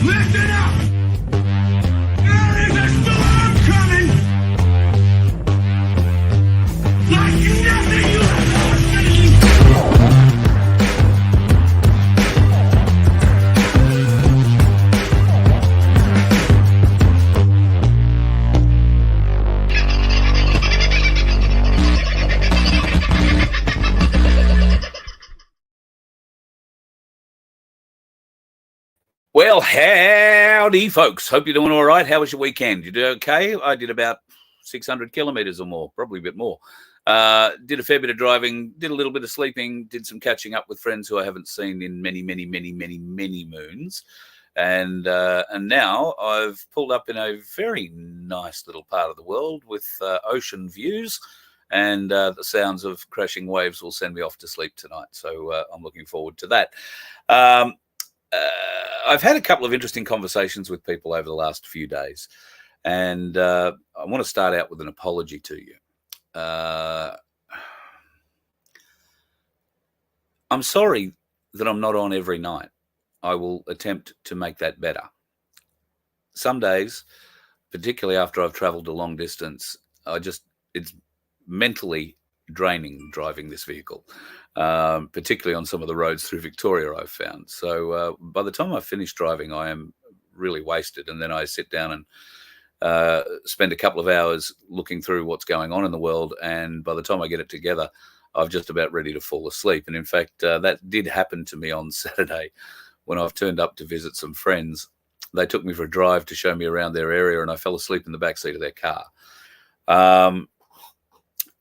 Listen up! There is a storm coming! Like nothing you have ever seen! Well, howdy, folks. Hope you're doing all right. How was your weekend? You did okay? I did about 600 kilometers or more, probably a bit more. Did a fair bit of driving, did a little bit of sleeping, did some catching up with friends who I haven't seen in many moons. And now I've pulled up in a very nice little part of the world with ocean views, and the sounds of crashing waves will send me off to sleep tonight. So I'm looking forward to that. I've had a couple of interesting conversations with people over the last few days, and I want to start out with an apology to you. I'm sorry that I'm not on every night. I will attempt to make that better. Some days, particularly after I've traveled a long distance, it's mentally draining driving this vehicle, particularly on some of the roads through Victoria, I've found. So by the time I finish driving, I am really wasted. And then I sit down and spend a couple of hours looking through what's going on in the world. And by the time I get it together, I'm just about ready to fall asleep. And in fact, that did happen to me on Saturday when I've turned up to visit some friends. They took me for a drive to show me around their area, and I fell asleep in the backseat of their car.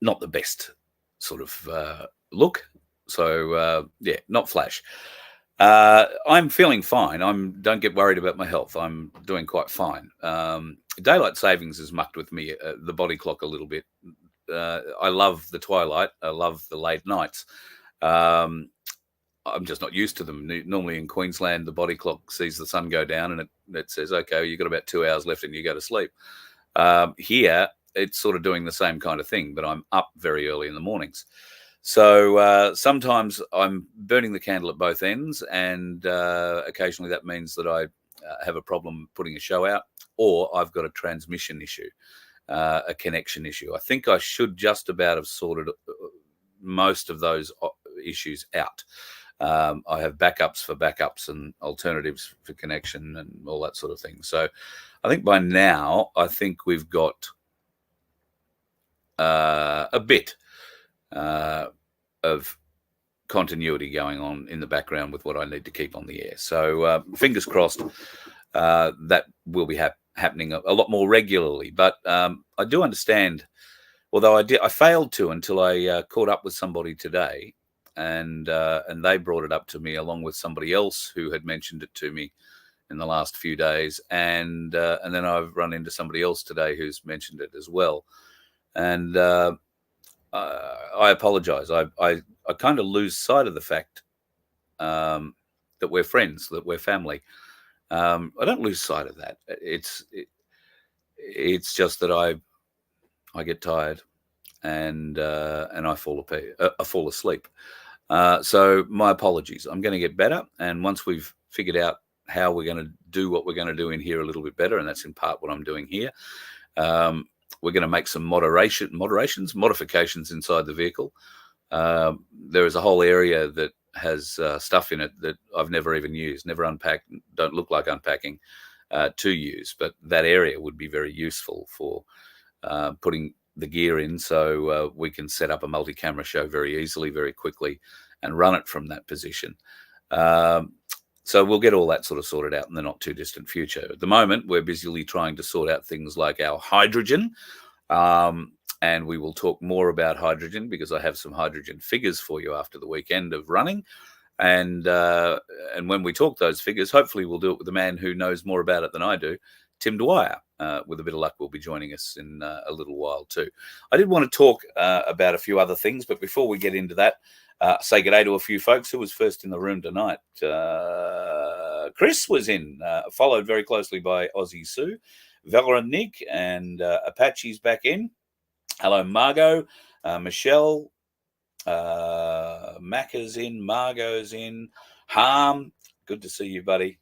Not the best sort of look. So, yeah, not flash. I'm feeling fine. Don't get worried about my health. I'm doing quite fine. Daylight savings has mucked with me, the body clock a little bit. I love the twilight. I love the late nights. I'm just not used to them. Normally in Queensland, the body clock sees the sun go down and it says, okay, you've got about 2 hours left and you go to sleep. Here, it's sort of doing the same kind of thing, but I'm up very early in the mornings. So sometimes I'm burning the candle at both ends, and occasionally that means that I have a problem putting a show out, or I've got a transmission issue, a connection issue. I think I should just about have sorted most of those issues out. I have backups for backups and alternatives for connection and all that sort of thing. So I think by now, we've got a bit of continuity going on in the background with what I need to keep on the air. So fingers crossed that will be happening a lot more regularly. But I do understand, although I failed to until I caught up with somebody today, and they brought it up to me along with somebody else who had mentioned it to me in the last few days, and then I've run into somebody else today who's mentioned it as well. And I apologize. I kind of lose sight of the fact that we're friends, that we're family. I don't lose sight of that. It's just that I get tired and I fall asleep. So my apologies. I'm going to get better, and once we've figured out how we're going to do what we're going to do in here a little bit better, and that's in part what I'm doing here. We're going to make some modifications inside the vehicle. There is a whole area that has stuff in it that I've never even used, never unpacked, don't look like unpacking to use. But that area would be very useful for putting the gear in, so we can set up a multi-camera show very easily, very quickly, and run it from that position. So we'll get all that sort of sorted out in the not too distant future. At the moment, we're busily trying to sort out things like our hydrogen. And we will talk more about hydrogen because I have some hydrogen figures for you after the weekend of running. And when we talk those figures, hopefully we'll do it with a man who knows more about it than I do, Tim Dwyer. With a bit of luck, will be joining us in a little while too. I did want to talk about a few other things, but before we get into that, say good day to a few folks. Who was first in the room tonight? Chris was in, followed very closely by Aussie Sue, Valorant Nick, and Apache's back in. Hello, Margot, Michelle, Macca's in, Margot's in, Harm. Good to see you, buddy.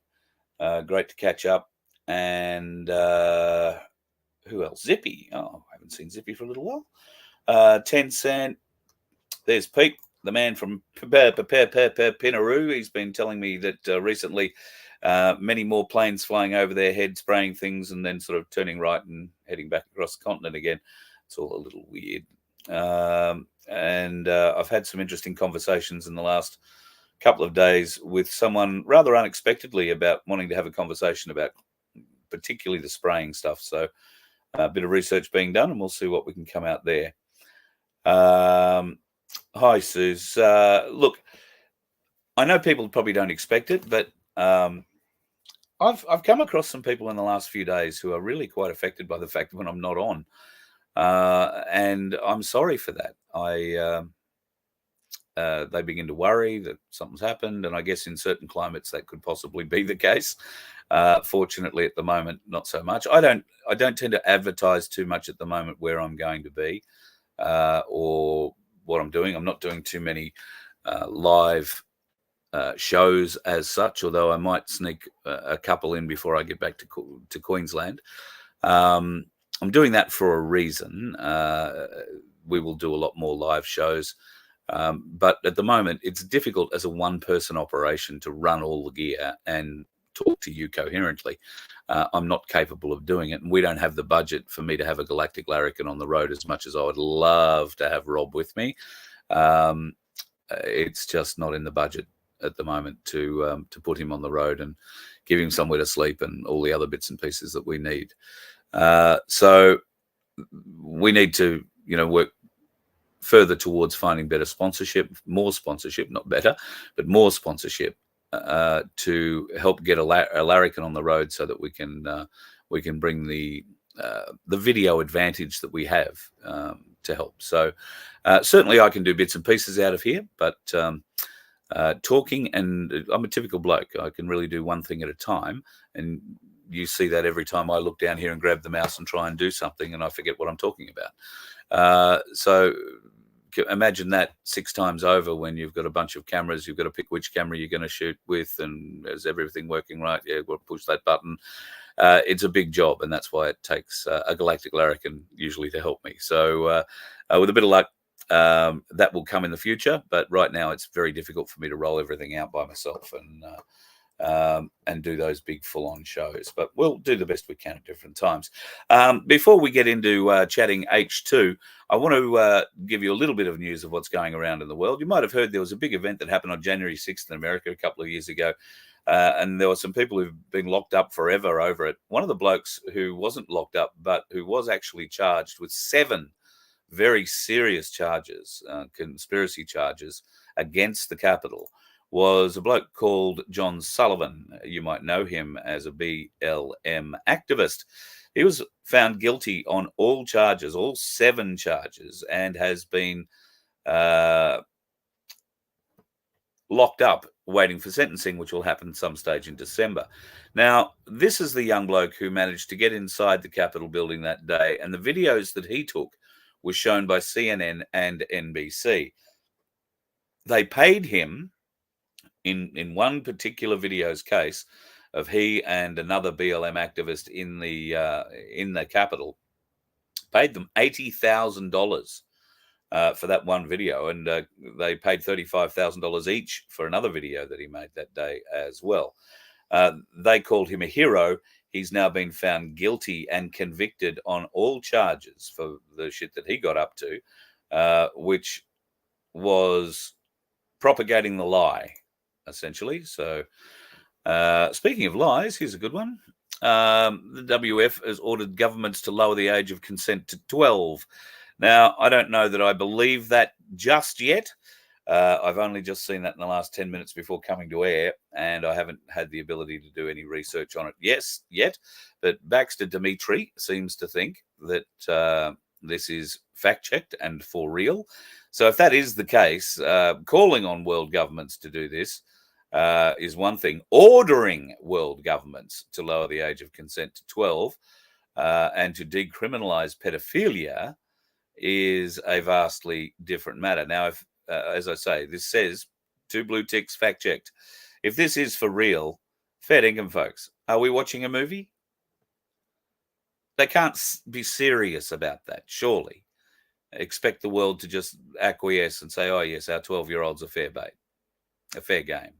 Great to catch up. And who else? Zippy. Oh, I haven't seen Zippy for a little while. 10 Cent. There's Pete, the man from Pinaroo. He's been telling me that recently many more planes flying over their head, spraying things, and then sort of turning right and heading back across the continent again. It's all a little weird. And I've had some interesting conversations in the last couple of days with someone rather unexpectedly about wanting to have a conversation about particularly the spraying stuff. So a bit of research being done, and we'll see what we can come out there. Hi, Suze. Look, I know people probably don't expect it, but I've come across some people in the last few days who are really quite affected by the fact that when I'm not on, and I'm sorry for that. They begin to worry that something's happened, and I guess in certain climates that could possibly be the case. Fortunately, at the moment, not so much. I don't tend to advertise too much at the moment where I'm going to be or what I'm doing. I'm not doing too many live shows as such, although I might sneak a couple in before I get back to Queensland. I'm doing that for a reason. We will do a lot more live shows. But at the moment, it's difficult as a one-person operation to run all the gear and talk to you coherently. I'm not capable of doing it, and we don't have the budget for me to have a Galactic Larrikin on the road as much as I would love to have Rob with me. It's just not in the budget at the moment to put him on the road and give him somewhere to sleep and all the other bits and pieces that we need. So we need to, work further towards finding better sponsorship, more sponsorship, not better, but more sponsorship to help get a larrikin on the road so that we can bring the video advantage that we have to help. So certainly I can do bits and pieces out of here, but talking, and I'm a typical bloke. I can really do one thing at a time, and you see that every time I look down here and grab the mouse and try and do something, and I forget what I'm talking about. So imagine that 6 times over when you've got a bunch of cameras. You've got to pick which camera you're going to shoot with, and is everything working right? Yeah, we'll push that button. It's a big job, and that's why it takes a Galactic Larrikin usually to help me. So with a bit of luck, that will come in the future, but right now it's very difficult for me to roll everything out by myself and do those big full-on shows, but we'll do the best we can at different times. Before we get into chatting H2, I want to give you a little bit of news of what's going around in the world. You might have heard there was a big event that happened on January 6th in America a couple of years ago, and there were some people who've been locked up forever over it. One of the blokes who wasn't locked up, but who was actually charged with 7 very serious charges, conspiracy charges against the Capitol, was a bloke called John Sullivan. You might know him as a BLM activist. He was found guilty on all charges, all 7 charges, and has been locked up waiting for sentencing, which will happen some stage in December. Now, this is the young bloke who managed to get inside the Capitol building that day, and the videos that he took were shown by CNN and NBC. They paid him, in one particular video's case of he and another BLM activist in the Capitol, paid them $80,000 for that one video, and they paid $35,000 each for another video that he made that day as well. They called him a hero. He's now been found guilty and convicted on all charges for the shit that he got up to, which was propagating the lie, essentially. So speaking of lies, here's a good one. The WF has ordered governments to lower the age of consent to 12. Now, I don't know that I believe that just yet. I've only just seen that in the last 10 minutes before coming to air, and I haven't had the ability to do any research on it yet. But Baxter Dimitri seems to think that this is fact-checked and for real. So if that is the case, calling on world governments to do this is one thing. Ordering world governments to lower the age of consent to 12 and to decriminalize pedophilia is a vastly different matter. Now, if, as I say, this says 2 blue ticks, fact checked. If this is for real, Fair dinkum, folks. Are we watching a movie? They can't be serious about that, surely. Expect the world to just acquiesce and say, oh, yes, our 12-year-old's a fair bait, a fair game.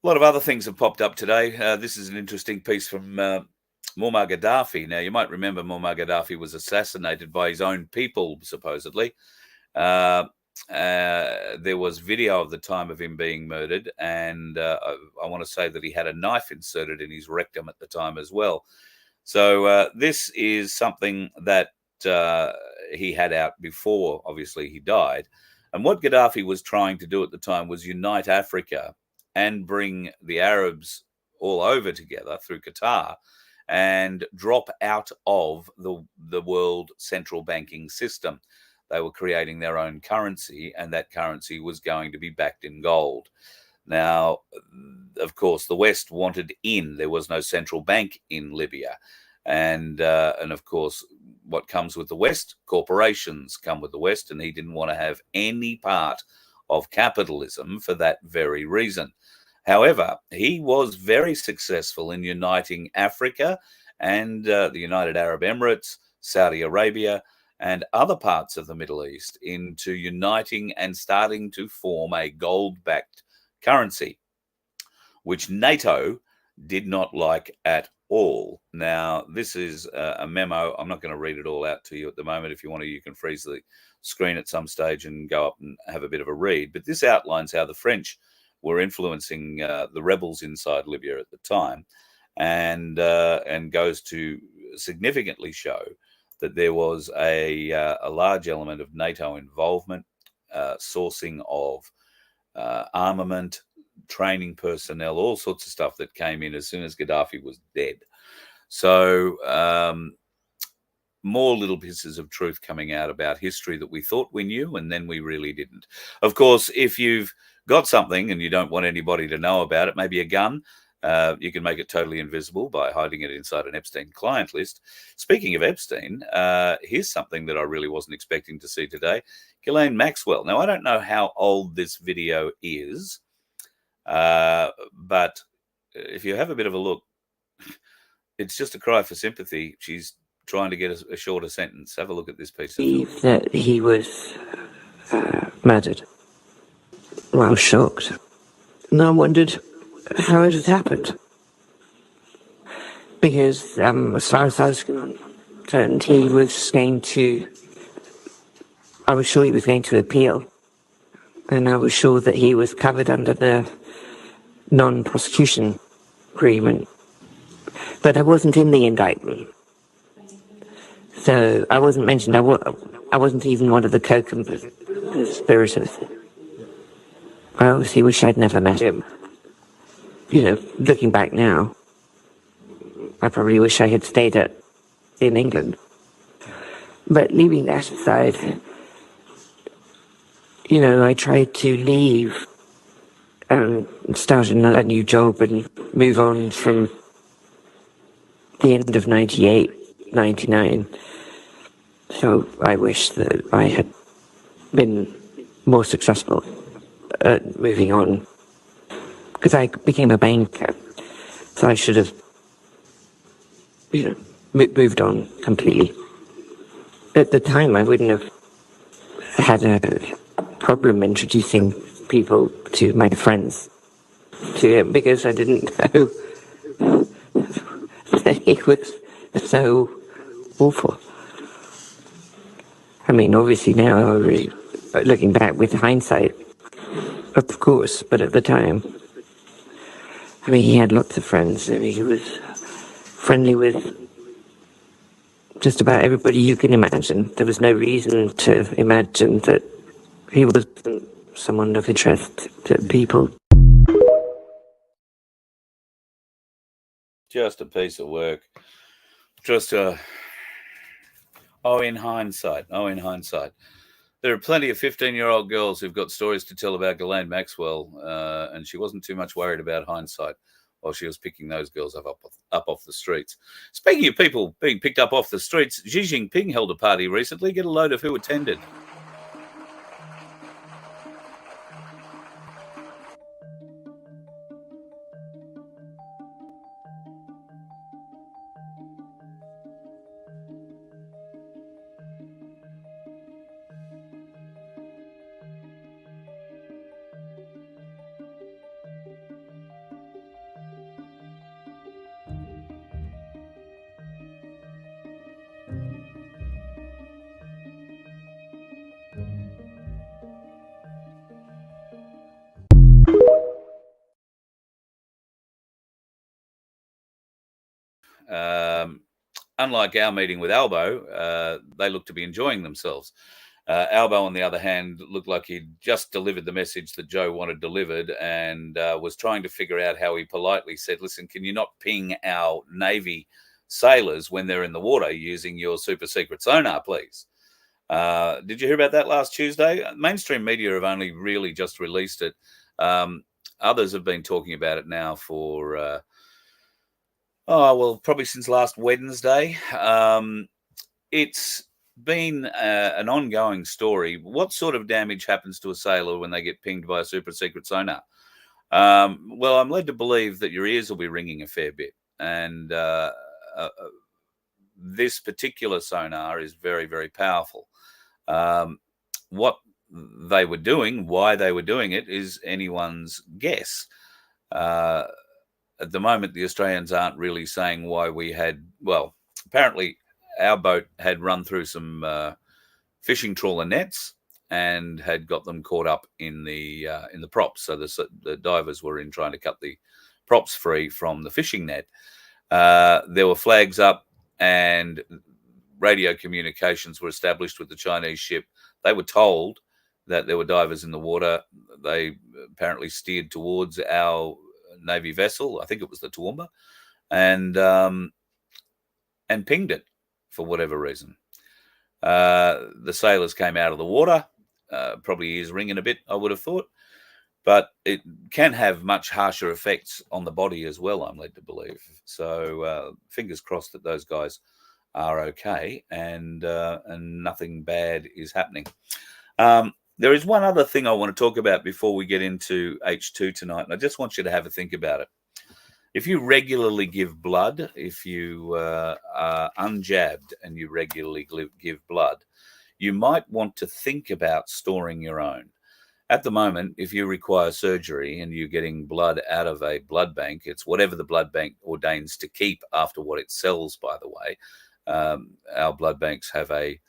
A lot of other things have popped up today. This is an interesting piece from Muammar Gaddafi. Now, you might remember Muammar Gaddafi was assassinated by his own people, supposedly. There was video of the time of him being murdered, and I want to say that he had a knife inserted in his rectum at the time as well. So this is something that he had out before, obviously, he died. And what Gaddafi was trying to do at the time was unite Africa and bring the Arabs all over together through Qatar and drop out of the world central banking system. They were creating their own currency, and that currency was going to be backed in gold. Now, of course, the West wanted in. There was no central bank in Libya. And of course, what comes with the West? Corporations come with the West, and he didn't want to have any part of capitalism for that very reason. However, he was very successful in uniting Africa and the United Arab Emirates, Saudi Arabia, and other parts of the Middle East into uniting and starting to form a gold-backed currency, which NATO did not like at all. Now, this is a memo. I'm not going to read it all out to you at the moment. If you want to, you can freeze the screen at some stage and go up and have a bit of a read. But this outlines how the French were influencing the rebels inside Libya at the time, and goes to significantly show that there was a large element of NATO involvement, sourcing of armament, training personnel, all sorts of stuff that came in as soon as Gaddafi was dead. So more little pieces of truth coming out about history that we thought we knew, and then we really didn't. Of course, if you've got something and you don't want anybody to know about it, maybe a gun, you can make it totally invisible by hiding it inside an Epstein client list. Speaking of Epstein, here's something that I really wasn't expecting to see today. Ghislaine Maxwell. Now, I don't know how old this video is, but if you have a bit of a look, it's just a cry for sympathy. She's trying to get a shorter sentence. Have a look at this piece of film. That he was murdered. Well, I was shocked. And I wondered how it had happened. Because as far as I was concerned, he was going to... I was sure he was going to appeal. And I was sure that he was covered under the non-prosecution agreement. But I wasn't in the indictment. So I wasn't mentioned. I wasn't even one of the co-conspirators. I obviously wish I'd never met him. You know, looking back now, I probably wish I had stayed in England. But leaving that aside, you know, I tried to leave and start a new job and move on from the end of 98, 99. So I wish that I had been more successful at moving on. Because I became a banker, so I should have, you know, moved on completely. At the time, I wouldn't have had a problem introducing people to my friends to him, because I didn't know that he was so awful. I mean, obviously now, looking back with hindsight, of course, but at the time, I mean, he had lots of friends. I mean, he was friendly with just about everybody you can imagine. There was no reason to imagine that he wasn't someone of interest to people. Just a piece of work. Just in hindsight. There are plenty of 15-year-old girls who've got stories to tell about Ghislaine Maxwell, and she wasn't too much worried about hindsight while she was picking those girls up off the streets. Speaking of people being picked up off the streets, Xi Jinping held a party recently. Get a load of who attended. unlike our meeting with Albo, they look to be enjoying themselves. Albo, on the other hand, looked like he'd just delivered the message that Joe wanted delivered and was trying to figure out how he politely said, listen, can you not ping our Navy sailors when they're in the water using your super secret sonar, please? Did you hear about that last Tuesday? Mainstream media have only really just released it. Others have been talking about it now for, probably since last Wednesday. It's been an ongoing story. What sort of damage happens to a sailor when they get pinged by a super secret sonar? Well, I'm led to believe that your ears will be ringing a fair bit. And this particular sonar is very, very powerful. What they were doing, why they were doing it, is anyone's guess. At the moment, the Australians aren't really saying why we had, well, apparently our boat had run through some fishing trawler nets and had got them caught up in the props. So the divers were in trying to cut the props free from the fishing net. There were flags up and radio communications were established with the Chinese ship. They were told that there were divers in the water. They apparently steered towards our Navy vessel. I think it was the Toowoomba, and pinged it for whatever reason. The sailors came out of the water, probably ears ringing a bit, I would have thought, but it can have much harsher effects on the body as well, I'm led to believe. So fingers crossed that those guys are okay and nothing bad is happening. There is one other thing I want to talk about before we get into H2 tonight, and I just want you to have a think about it. If you regularly give blood, if you are unjabbed and you regularly give blood, you might want to think about storing your own. At the moment, if you require surgery and you're getting blood out of a blood bank, it's whatever the blood bank ordains to keep after what it sells, by the way. Our blood banks have a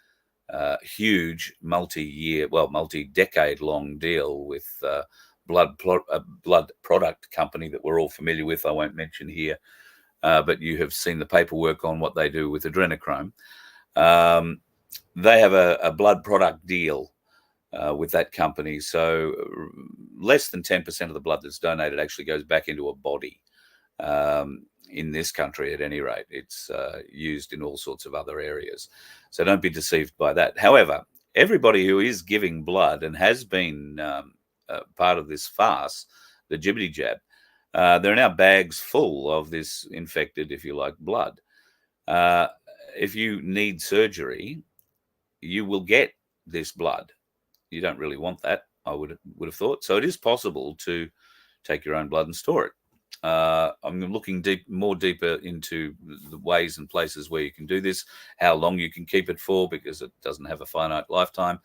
huge multi-decade long deal with blood product company that we're all familiar with. I won't mention here, but you have seen the paperwork on what they do with adrenochrome. They have a blood product deal with that company. So less than 10% of the blood that's donated actually goes back into a body. In this country, at any rate, it's used in all sorts of other areas. So don't be deceived by that. However, everybody who is giving blood and has been part of this farce, the jibbity jab, there are now bags full of this infected, if you like, blood. If you need surgery, you will get this blood. You don't really want that, I would have thought. So it is possible to take your own blood and store it. I'm looking deeper into the ways and places where you can do this, how long you can keep it for, because it doesn't have a finite lifetime,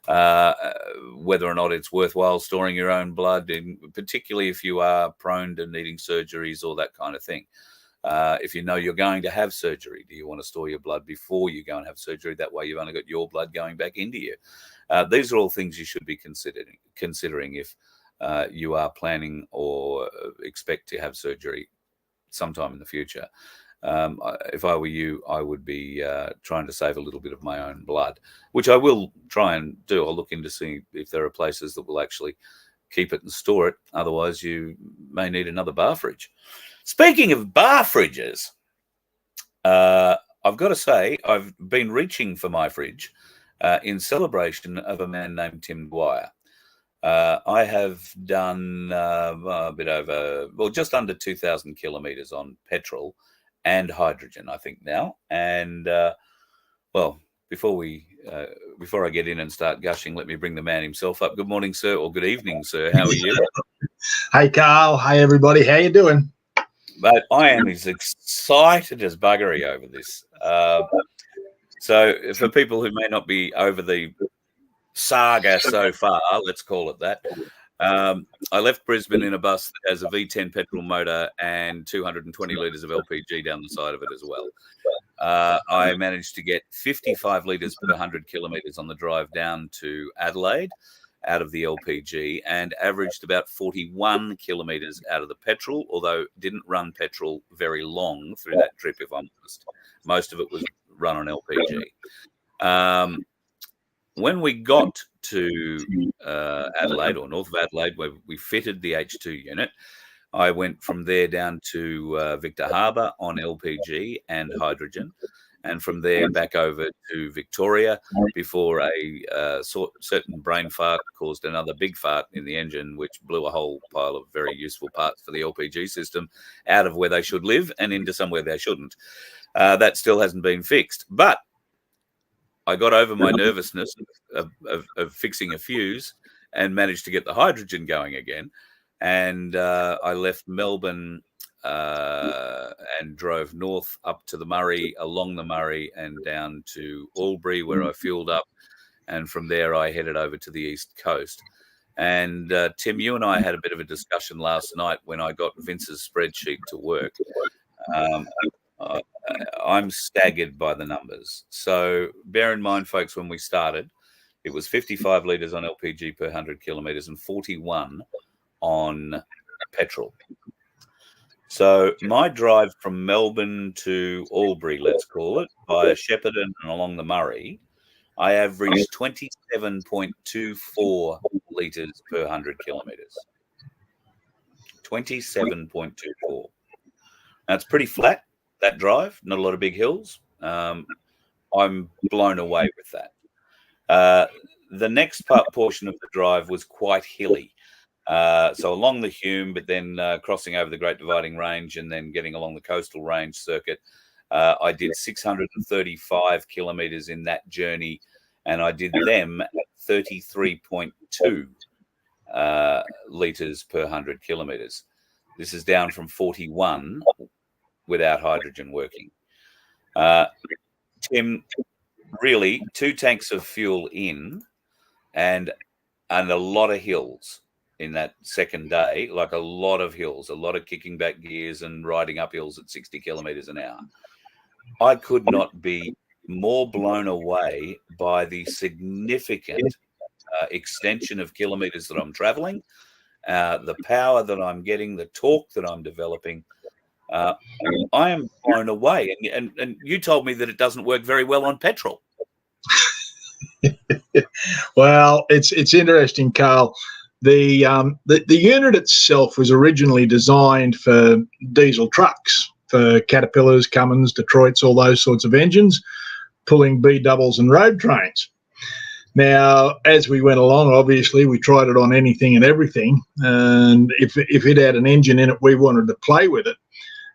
whether or not it's worthwhile storing your own blood, particularly if you are prone to needing surgeries or that kind of thing. If you know you're going to have surgery, do you want to store your blood before you go and have surgery? That way you've only got your blood going back into you. These are all things you should be considering if you are planning or expect to have surgery sometime in the future. If I were you, I would be trying to save a little bit of my own blood, which I will try and do. I'll look into see if there are places that will actually keep it and store it. Otherwise, you may need another bar fridge. Speaking of bar fridges, I've got to say I've been reaching for my fridge in celebration of a man named Tim Dwyer. I have done a bit over, just under 2,000 kilometres on petrol and hydrogen, I think now. And before I get in and start gushing, let me bring the man himself up. Good morning, sir, or good evening, sir. How are you? Hi, Carl. Hi, everybody. How you doing? But I am as excited as buggery over this. So for people who may not be over the saga so far, let's call it that, I left Brisbane in a bus that has a V10 petrol motor and 220 litres of LPG down the side of it as well. I managed to get 55 litres per 100 kilometres on the drive down to Adelaide, out of the LPG and averaged about 41 kilometres out of the petrol, although didn't run petrol very long through that trip, if I'm honest. Most of it was run on LPG. When we got to Adelaide, or north of Adelaide, where we fitted the H2 unit, I went from there down to Victor Harbour on LPG and hydrogen, and from there back over to Victoria before a certain brain fart caused another big fart in the engine, which blew a whole pile of very useful parts for the LPG system out of where they should live and into somewhere they shouldn't. That still hasn't been fixed. But I got over my nervousness of fixing a fuse and managed to get the hydrogen going again. And I left Melbourne and drove north up to the Murray, along the Murray, and down to Albury, where I fueled up. And from there, I headed over to the East Coast. And Tim, you and I had a bit of a discussion last night when I got Vince's spreadsheet to work. I'm staggered by the numbers. So bear in mind, folks, when we started, it was 55 litres on LPG per 100 kilometres and 41 on petrol. So my drive from Melbourne to Albury, let's call it, via Shepparton and along the Murray, I averaged 27.24 litres per 100 kilometres. 27.24. That's pretty flat, that drive, not a lot of big hills. I'm blown away with that. The next portion of the drive was quite hilly. So along the Hume, but then crossing over the Great Dividing Range and then getting along the Coastal Range circuit. I did 635 kilometres in that journey, and I did them at 33.2 litres per 100 kilometres. This is down from 41 without hydrogen working. Tim, really, 2 tanks of fuel in and a lot of hills in that second day, like a lot of hills, a lot of kicking back gears and riding up hills at 60 kilometres an hour. I could not be more blown away by the significant extension of kilometres that I'm travelling, the power that I'm getting, the torque that I'm developing. I am blown away. And you told me that it doesn't work very well on petrol. Well, it's interesting, Carl. The unit itself was originally designed for diesel trucks, for Caterpillars, Cummins, Detroits, all those sorts of engines, pulling B-doubles and road trains. Now, as we went along, obviously, we tried it on anything and everything. And if it had an engine in it, we wanted to play with it.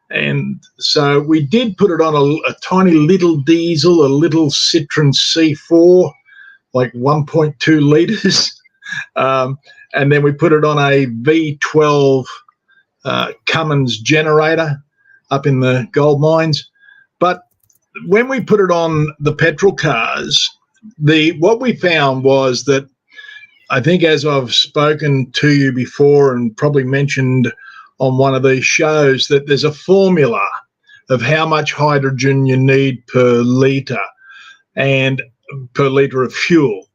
And so we did put it on a tiny little diesel, a little Citroen C4, like 1.2 litres. And then we put it on a V12 Cummins generator up in the gold mines. But when we put it on the petrol cars, what we found was that, I think, as I've spoken to you before and probably mentioned on one of these shows, that there's a formula of how much hydrogen you need per litre and per litre of fuel,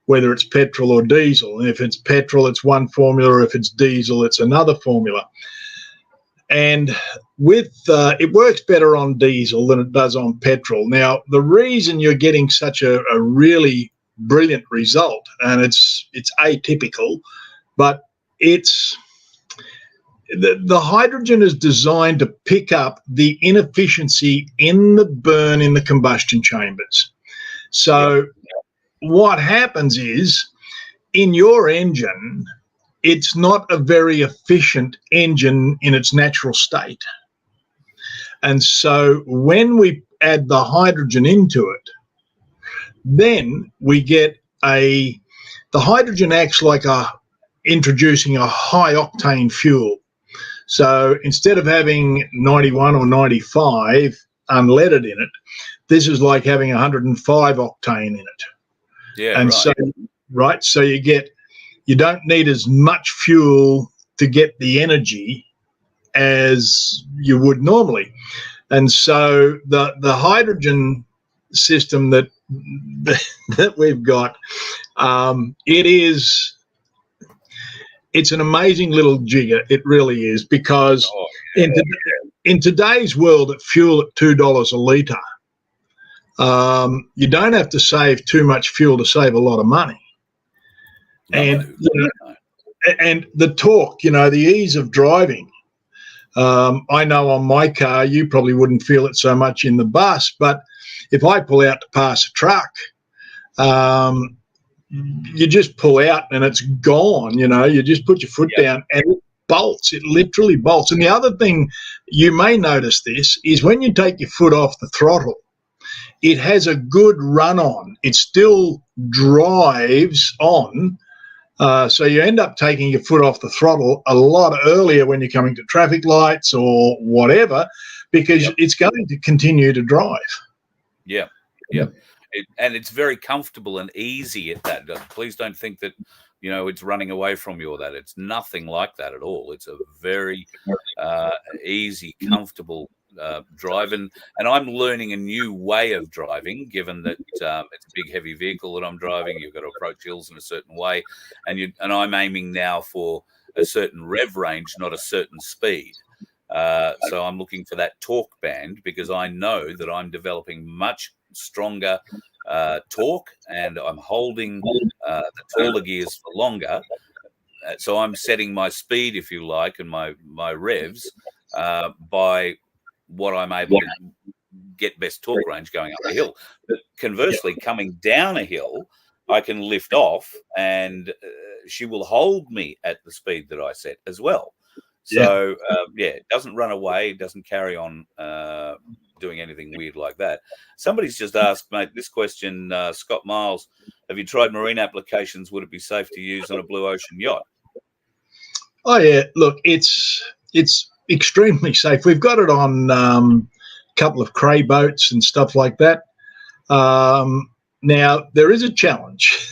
whether it's petrol or diesel. And if it's petrol, it's one formula. If it's diesel, it's another formula. And it works better on diesel than it does on petrol. Now, the reason you're getting such a really brilliant result, and it's atypical, but it's the hydrogen is designed to pick up the inefficiency in the burn in the combustion chambers. So what happens is, in your engine, it's not a very efficient engine in its natural state. And so when we add the hydrogen into it, then we get the hydrogen acts like introducing a high octane fuel. So instead of having 91 or 95 unleaded in it, this is like having 105 octane in it. Yeah, and right. So you don't need as much fuel to get the energy as you would normally. And so the hydrogen system that we've got, it is it's an amazing little jigger. It really is, because Oh, in today's world, at fuel at $2 a litre, you don't have to save too much fuel to save a lot of money. no, And no. and the torque, the ease of driving. I know on my car, you probably wouldn't feel it so much in the bus, but if I pull out to pass a truck, you just pull out and it's gone. You just put your foot down and it bolts. It literally bolts. And the other thing, you may notice this, is when you take your foot off the throttle, it has a good run on. It still drives on. So you end up taking your foot off the throttle a lot earlier when you're coming to traffic lights or whatever, because it's going to continue to drive. Yeah. And it's very comfortable and easy at that. Please don't think that, it's running away from you or that. It's nothing like that at all. It's a very easy, comfortable drive. And I'm learning a new way of driving, given that it's a big, heavy vehicle that I'm driving. You've got to approach hills in a certain way. And I'm aiming now for a certain rev range, not a certain speed. So I'm looking for that torque band, because I know that I'm developing much stronger torque, and I'm holding the taller gears for longer. So I'm setting my speed, if you like, and my revs by what I'm able to get best torque range going up a hill. But conversely, coming down a hill, I can lift off, and she will hold me at the speed that I set as well. So, it doesn't run away, it doesn't carry on doing anything weird like that. Somebody's just asked, mate, this question, Scott Miles, have you tried marine applications? Would it be safe to use on a blue ocean yacht? Oh, yeah. Look, it's extremely safe. We've got it on a couple of cray boats and stuff like that. Now, there is a challenge.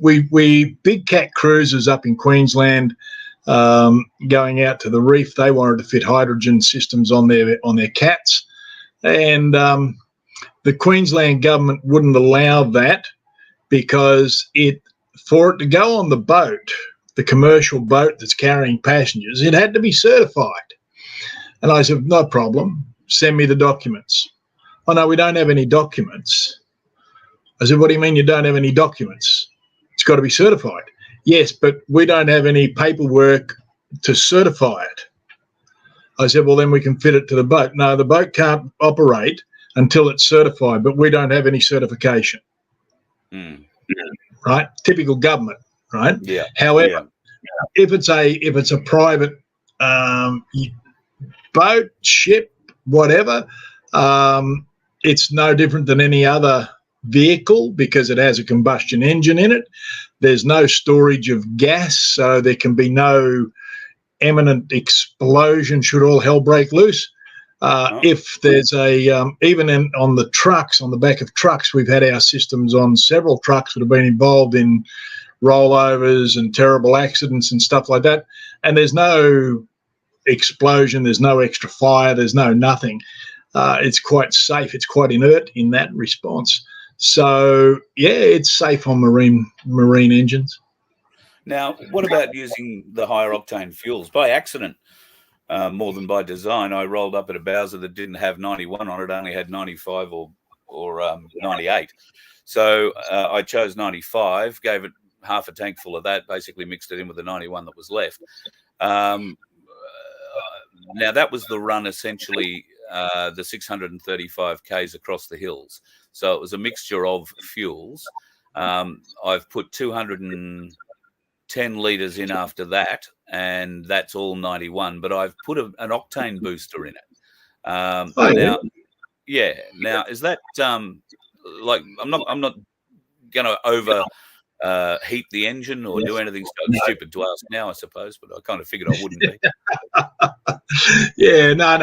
We big cat cruisers up in Queensland, going out to the reef, they wanted to fit hydrogen systems on their cats, and the Queensland government wouldn't allow that, because for it to go on the boat, the commercial boat that's carrying passengers, it had to be certified. And I said, no problem, send me the documents. Oh, no, we don't have any documents. I said, what do you mean you don't have any documents? It's got to be certified. Yes, but we don't have any paperwork to certify it. I said, well, then we can fit it to the boat. No, the boat can't operate until it's certified, but we don't have any certification. Right? Typical government, right? Yeah. However, if it's a private boat, ship, whatever, it's no different than any other vehicle, because it has a combustion engine in it. There's no storage of gas, so there can be no imminent explosion should all hell break loose. If there's even on the trucks, on the back of trucks, we've had our systems on several trucks that have been involved in rollovers and terrible accidents and stuff like that, and there's no explosion, there's no extra fire, there's no nothing. It's quite safe, it's quite inert in that response. So, yeah, it's safe on marine engines. Now, what about using the higher octane fuels? By accident, more than by design, I rolled up at a Bowser that didn't have 91 on it, only had 95 or 98. So I chose 95, gave it half a tank full of that, basically mixed it in with the 91 that was left. Now, that was the run, essentially, the 635 Ks across the hills. So it was a mixture of fuels. I've put 210 litres in after that, and that's all 91. But I've put an octane booster in it. Now, is that like I'm not going to over heat the engine or do anything stupid to ask now, I suppose, but I kind of figured I wouldn't be. Yeah, no.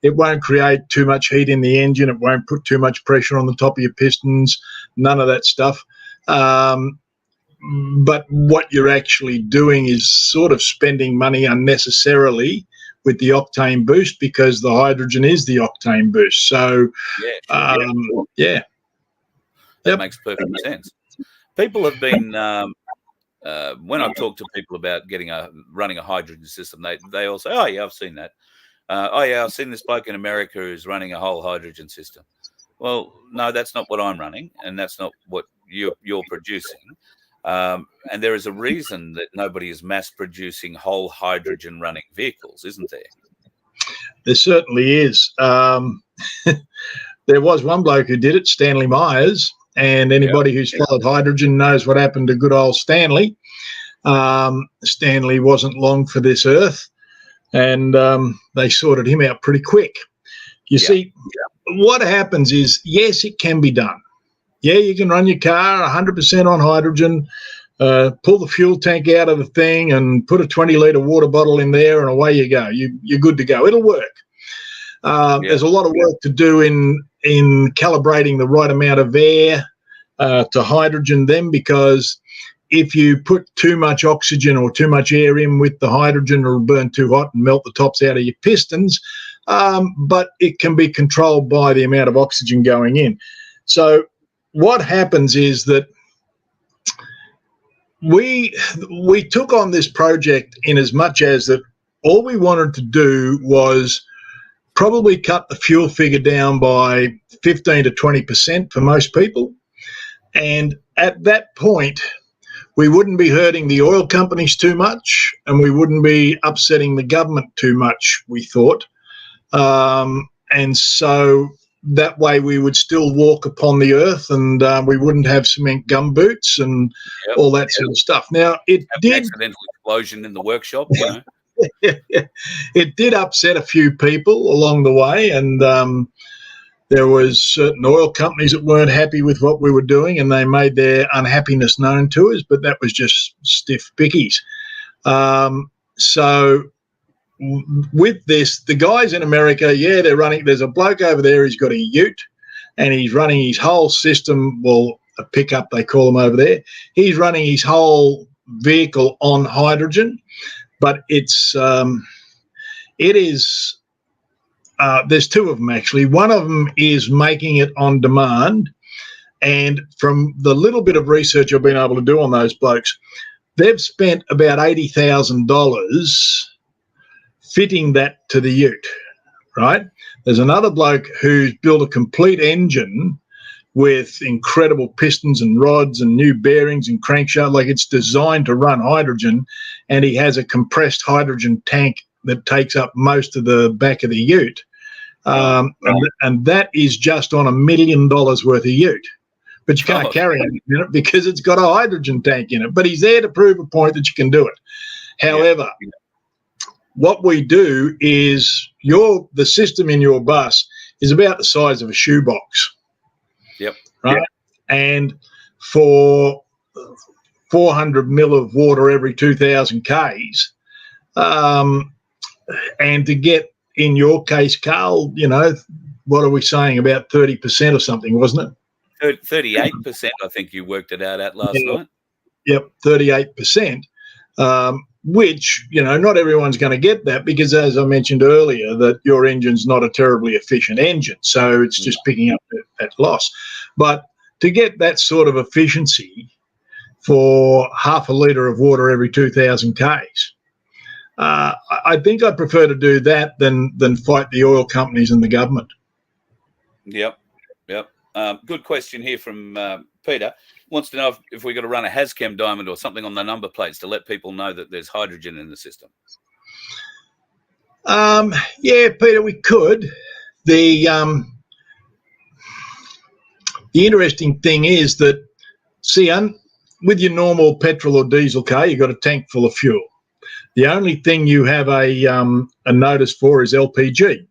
It won't create too much heat in the engine. It won't put too much pressure on the top of your pistons. None of that stuff. But what you're actually doing is sort of spending money unnecessarily with the octane boost, because the hydrogen is the octane boost. So, That makes perfect sense. People have been when I've talked to people about running a hydrogen system, they all say, "Oh yeah, I've seen that. Oh yeah, I've seen this bloke in America who's running a whole hydrogen system." Well, no, that's not what I'm running, and that's not what you're producing. And there is a reason that nobody is mass producing whole hydrogen running vehicles, isn't there? There certainly is. There was one bloke who did it, Stanley Myers, and anybody who's followed hydrogen knows what happened to good old Stanley. Stanley wasn't long for this earth, and they sorted him out pretty quick. You see, what happens is, yes, it can be done. Yeah, you can run your car 100% on hydrogen, pull the fuel tank out of the thing and put a 20-litre water bottle in there, and away you go. You're good to go. It'll work. There's a lot of work to do in calibrating the right amount of air to hydrogen then, because if you put too much oxygen or too much air in with the hydrogen, it'll burn too hot and melt the tops out of your pistons. But it can be controlled by the amount of oxygen going in. So what happens is that we took on this project in as much as that all we wanted to do was probably cut the fuel figure down by 15 to 20% for most people. And at that point, we wouldn't be hurting the oil companies too much, and we wouldn't be upsetting the government too much, we thought. And so that way we would still walk upon the earth, and we wouldn't have cement gumboots and all that sort of stuff. Now, it did... An accidental explosion in the workshop, you know. It did upset a few people along the way, and there was certain oil companies that weren't happy with what we were doing, and they made their unhappiness known to us, but that was just stiff pickies. So with this, the guys in America, they're running. There's a bloke over there, he's got a ute, and he's running his whole system, well, a pickup they call them over there. He's running his whole vehicle on hydrogen, but it is, there's two of them actually. One of them is making it on demand, and from the little bit of research I've been able to do on those blokes, they've spent about $80,000 fitting that to the ute, right? There's another bloke who's built a complete engine with incredible pistons and rods and new bearings and crankshaft, like it's designed to run hydrogen, and he has a compressed hydrogen tank that takes up most of the back of the ute. And that is just on $1 million worth of ute. But you can't carry it in it because it's got a hydrogen tank in it. But he's there to prove a point that you can do it. However, what we do is the system in your bus is about the size of a shoebox. Yep. Right? Yep. And for 400 mil of water every 2,000 Ks, and to get, in your case, Carl, what are we saying, about 30% or something, wasn't it? 38%, I think you worked it out at last night. Yep, 38%, which, not everyone's going to get that because, as I mentioned earlier, that your engine's not a terribly efficient engine, so it's just picking up that loss. But to get that sort of efficiency for half a litre of water every 2,000 Ks, I think I'd prefer to do that than fight the oil companies and the government. Yep. Good question here from Peter. Wants to know if we're going to run a Hazchem diamond or something on the number plates to let people know that there's hydrogen in the system. Yeah, Peter, we could. The interesting thing is that, with your normal petrol or diesel car, you've got a tank full of fuel. The only thing you have a notice for is LPG,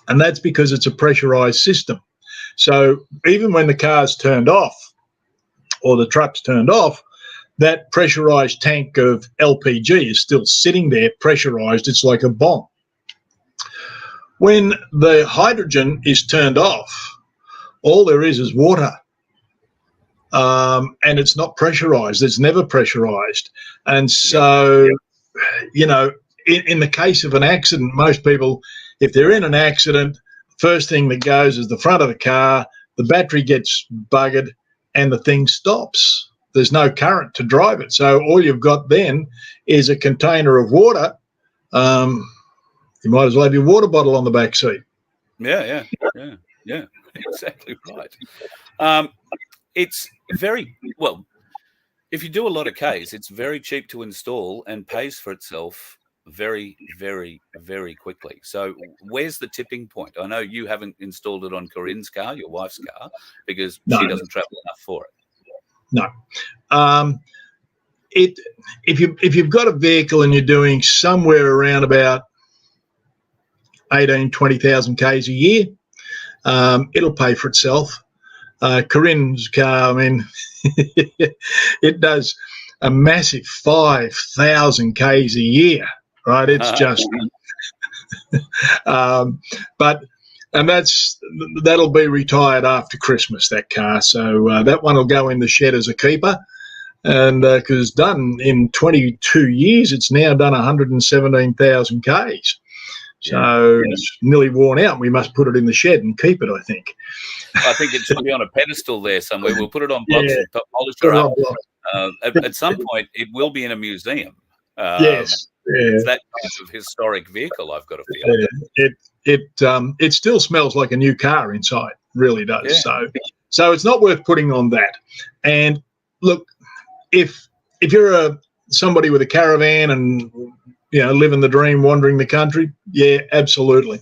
and that's because it's a pressurised system. So even when the car's turned off or the truck's turned off, that pressurised tank of LPG is still sitting there pressurised. It's like a bomb. When the hydrogen is turned off, all there is water. And it's not pressurised. It's never pressurised. And so, in the case of an accident, most people, if they're in an accident, first thing that goes is the front of the car, the battery gets buggered, and the thing stops. there's no current to drive it. So all you've got then is a container of water. You might as well have your water bottle on the back seat. Yeah, exactly right. It's very well. If you do a lot of Ks, it's very cheap to install and pays for itself very, very, very quickly. So where's the tipping point? I know you haven't installed it on Corinne's car, your wife's car, because she doesn't travel enough for it. No. If you've got a vehicle and you're doing somewhere around about 18, 20,000 Ks a year, it'll pay for itself. Corinne's car, I mean, it does a massive 5,000 Ks a year, right? It's just, that'll be retired after Christmas, that car. So that one will go in the shed as a keeper. And because it's done in 22 years, it's now done 117,000 Ks. So it's nearly worn out. We must put it in the shed and keep it, I think. I think it should be on a pedestal there somewhere. We'll put it on blocks and polish it up. At some point, it will be in a museum. Yes. It's that kind of historic vehicle, I've got a feeling. It still smells like a new car inside, really does. Yeah. So it's not worth putting on that. And look, if you're somebody with a caravan and living the dream, wandering the country, yeah, absolutely.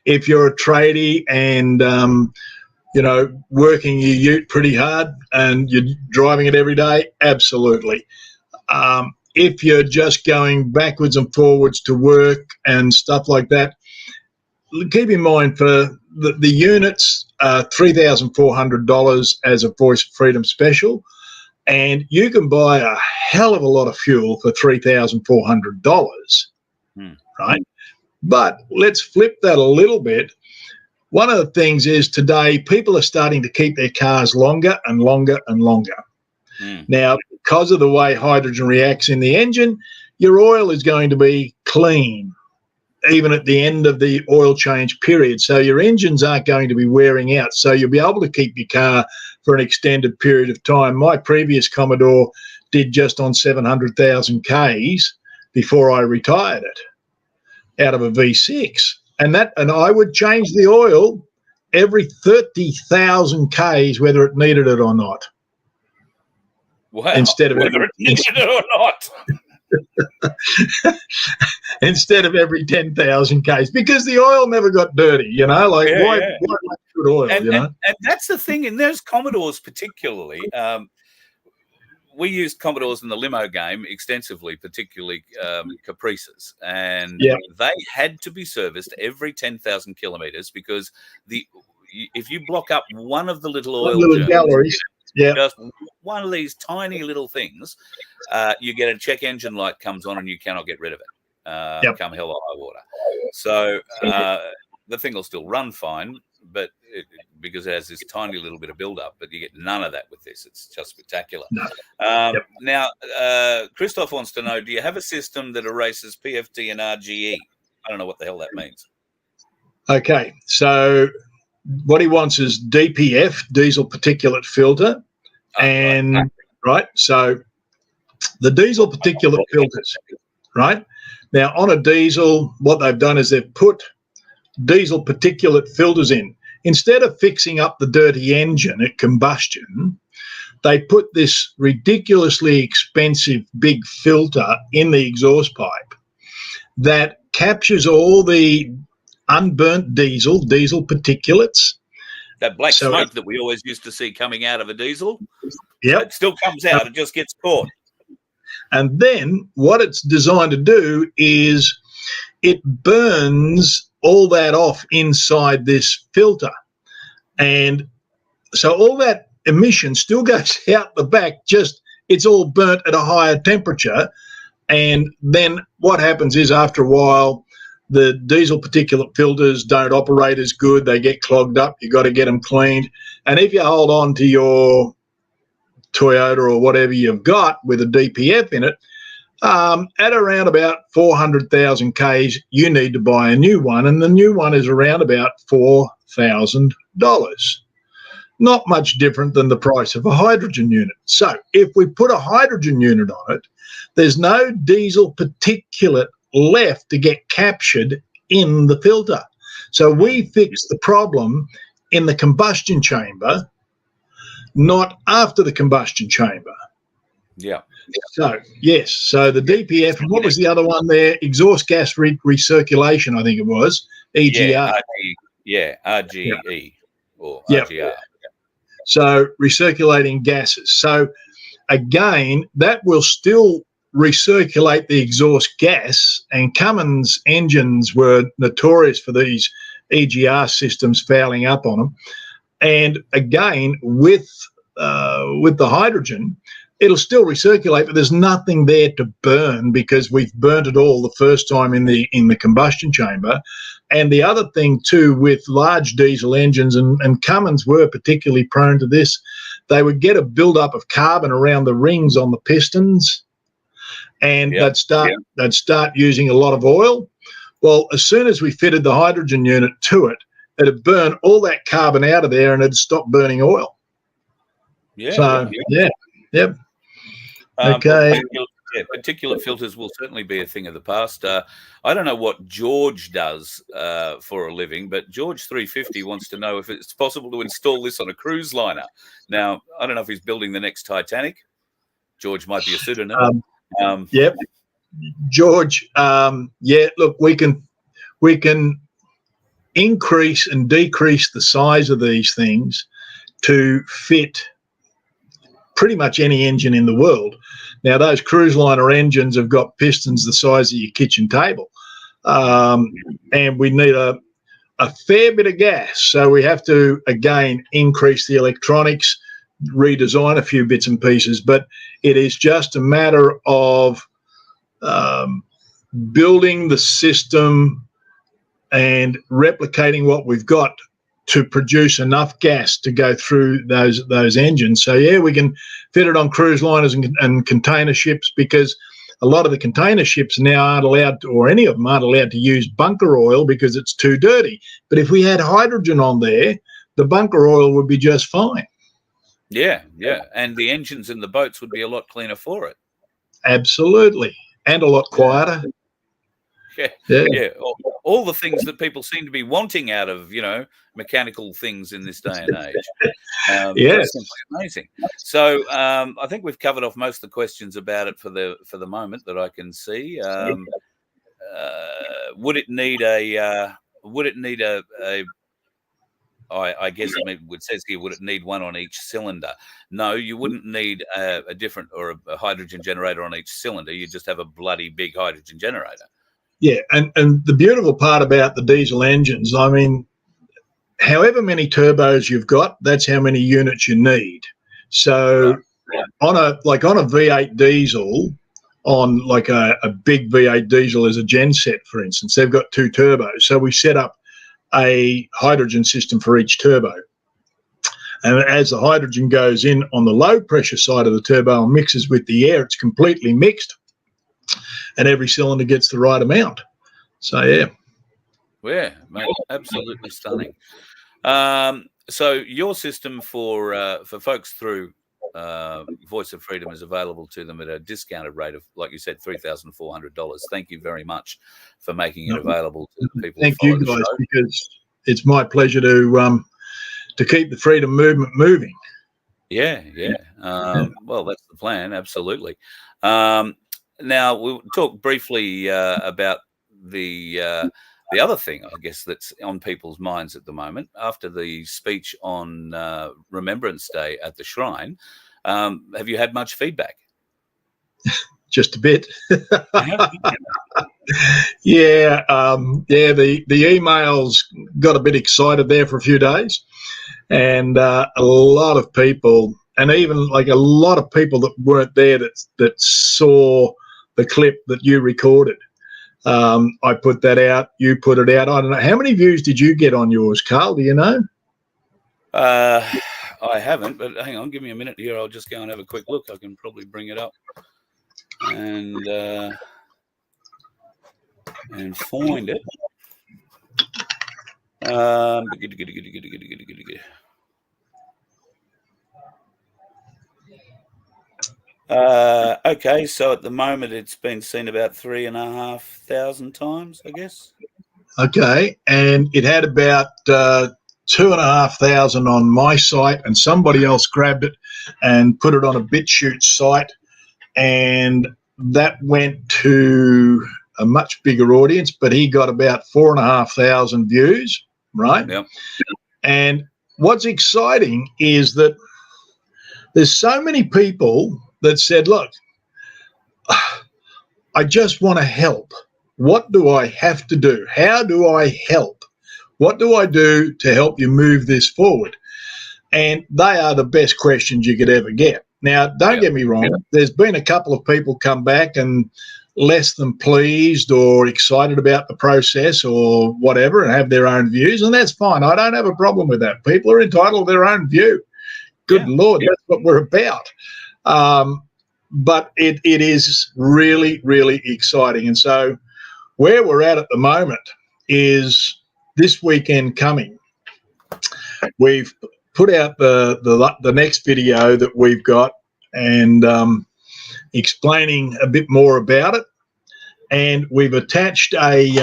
If you're a tradie and working your ute pretty hard and you're driving it every day, absolutely. If you're just going backwards and forwards to work and stuff like that, keep in mind for the units, $3,400 as a Voice of Freedom special, and you can buy a hell of a lot of fuel for $3,400, right? But let's flip that a little bit. One of the things is today people are starting to keep their cars longer and longer and longer. Now, because of the way hydrogen reacts in the engine, your oil is going to be clean, even at the end of the oil change period. So your engines aren't going to be wearing out. So you'll be able to keep your car for an extended period of time. My previous Commodore did just on 700,000 Ks before I retired it out of a V6. And I would change the oil every 30,000 Ks, whether it needed it or not. Wow. Instead of whether it needed it or not. Instead of every 10,000 Ks, because the oil never got dirty, why good oil, and that's the thing in those Commodores particularly. We used Commodores in the limo game extensively, particularly Caprices, and they had to be serviced every 10,000 kilometres because if you block up one of the little oil galleries, just one of these tiny little things, you get a check engine light comes on and you cannot get rid of it, come hell or high water. So the thing will still run fine, but because it has this tiny little bit of build-up, but you get none of that with this. It's just spectacular. Now, Christoph wants to know, do you have a system that erases PFT and RGE? I don't know what the hell that means. Okay, so what he wants is DPF, diesel particulate filter, right? So the diesel particulate filters, right? Now, on a diesel, what they've done is they've put diesel particulate filters in. Instead of fixing up the dirty engine at combustion, they put this ridiculously expensive big filter in the exhaust pipe that captures all the unburnt diesel particulates. That black smoke that we always used to see coming out of a diesel, it still comes out. It just gets caught. And then what it's designed to do is it burns all that off inside this filter. And so all that emission still goes out the back, just it's all burnt at a higher temperature. And then what happens is after a while, the diesel particulate filters don't operate as good. They get clogged up. You've got to get them cleaned. And if you hold on to your Toyota or whatever you've got with a DPF in it, at around about 400,000 Ks, you need to buy a new one. And the new one is around about $4,000. not much different than the price of a hydrogen unit. So if we put a hydrogen unit on it, there's no diesel particulate left to get captured in the filter. So we fix the problem in the combustion chamber, not after the combustion chamber. Yeah. So, yes, so the DPF, and what was the other one there? Exhaust gas recirculation, I think it was, EGR. RGE or Yep. RGR. So recirculating gases. So again, that will still recirculate the exhaust gas, and Cummins engines were notorious for these EGR systems fouling up on them. And again, with the hydrogen, it'll still recirculate, but there's nothing there to burn because we've burnt it all the first time in the combustion chamber. And the other thing too, with large diesel engines, and Cummins were particularly prone to this, they would get a buildup of carbon around the rings on the pistons, and they'd start using a lot of oil. Well, as soon as we fitted the hydrogen unit to it, it'd burn all that carbon out of there, and it'd stop burning oil. Yep. Okay. Particulate filters will certainly be a thing of the past. I don't know what George does for a living, but George 350 wants to know if it's possible to install this on a cruise liner. Now, I don't know if he's building the next Titanic. George might be a pseudonym. Yep. George, look, we can increase and decrease the size of these things to fit pretty much any engine in the world. Now, those cruise liner engines have got pistons the size of your kitchen table, and we need a fair bit of gas. So we have to, again, increase the electronics, redesign a few bits and pieces, but it is just a matter of building the system and replicating what we've got to produce enough gas to go through those engines. So yeah, we can fit it on cruise liners and container ships, because a lot of the container ships now aren't allowed to, or any of them aren't allowed to use bunker oil because it's too dirty. But if we had hydrogen on there, the bunker oil would be just fine. Yeah. And the engines in the boats would be a lot cleaner for it. Absolutely. And a lot quieter. Yeah. All the things that people seem to be wanting out of, mechanical things in this day and age. That's simply amazing. So I think we've covered off most of the questions about it for the moment that I can see. Would it need I guess it says here, would it need one on each cylinder? No, you wouldn't need a different or a hydrogen generator on each cylinder. You just have a bloody big hydrogen generator. Yeah, and the beautiful part about the diesel engines, I mean, however many turbos you've got, that's how many units you need. So on a V8 diesel, on like a big V8 diesel as a genset, for instance, they've got 2 turbos. So we set up a hydrogen system for each turbo. And as the hydrogen goes in on the low pressure side of the turbo and mixes with the air, it's completely mixed, and every cylinder gets the right amount. So yeah, mate, absolutely stunning. So your system for folks through Voice of Freedom is available to them at a discounted rate of, like you said, $3,400. Thank you very much for making it available to the people. Thank you guys, because it's my pleasure to keep the freedom movement moving. Yeah. Well, that's the plan. Absolutely. Now we'll talk briefly about the other thing, I guess, that's on people's minds at the moment. After the speech on Remembrance Day at the Shrine, have you had much feedback? Just a bit. Yeah. The emails got a bit excited there for a few days, and a lot of people, and even like a lot of people that weren't there that saw the clip that you recorded. I put that out. You put it out. I don't know. How many views did you get on yours, Carl? Do you know? I haven't, but hang on. Give me a minute here. I'll just go and have a quick look. I can probably bring it up and find it. Okay, so at the moment it's been seen about 3,500 times, I guess. Okay, and it had about 2,500 on my site, and somebody else grabbed it and put it on a BitChute site, and that went to a much bigger audience, but he got about 4,500 views, right? Yep. And what's exciting is that there's so many people that said, look, I just want to help. What do I have to do? How do I help? What do I do to help you move this forward? And they are the best questions you could ever get. Now, don't get me wrong. There's been a couple of people come back and less than pleased or excited about the process or whatever and have their own views, and that's fine. I don't have a problem with that. People are entitled to their own view. Good Lord, that's what we're about. But it is really, really exciting. And so where we're at the moment is this weekend coming. We've put out the next video that we've got and explaining a bit more about it. And we've attached a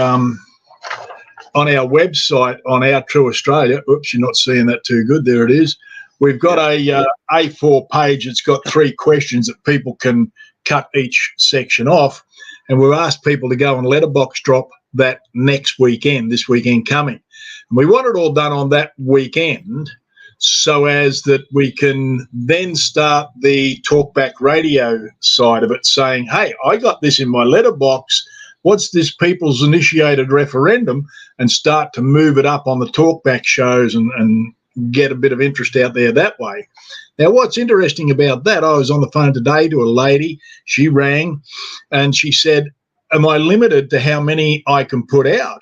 on our website on Our True Australia. Oops, you're not seeing that too good. There it is. We've got a A4 page. It's got 3 questions that people can cut each section off. And we've asked people to go and letterbox drop that next weekend, this weekend coming. And we want it all done on that weekend so as that we can then start the talkback radio side of it saying, hey, I got this in my letterbox. What's this people's initiated referendum? And start to move it up on the talkback shows and get a bit of interest out there that way. Now, what's interesting about that, I was on the phone today to a lady. She rang and she said, am I limited to how many I can put out?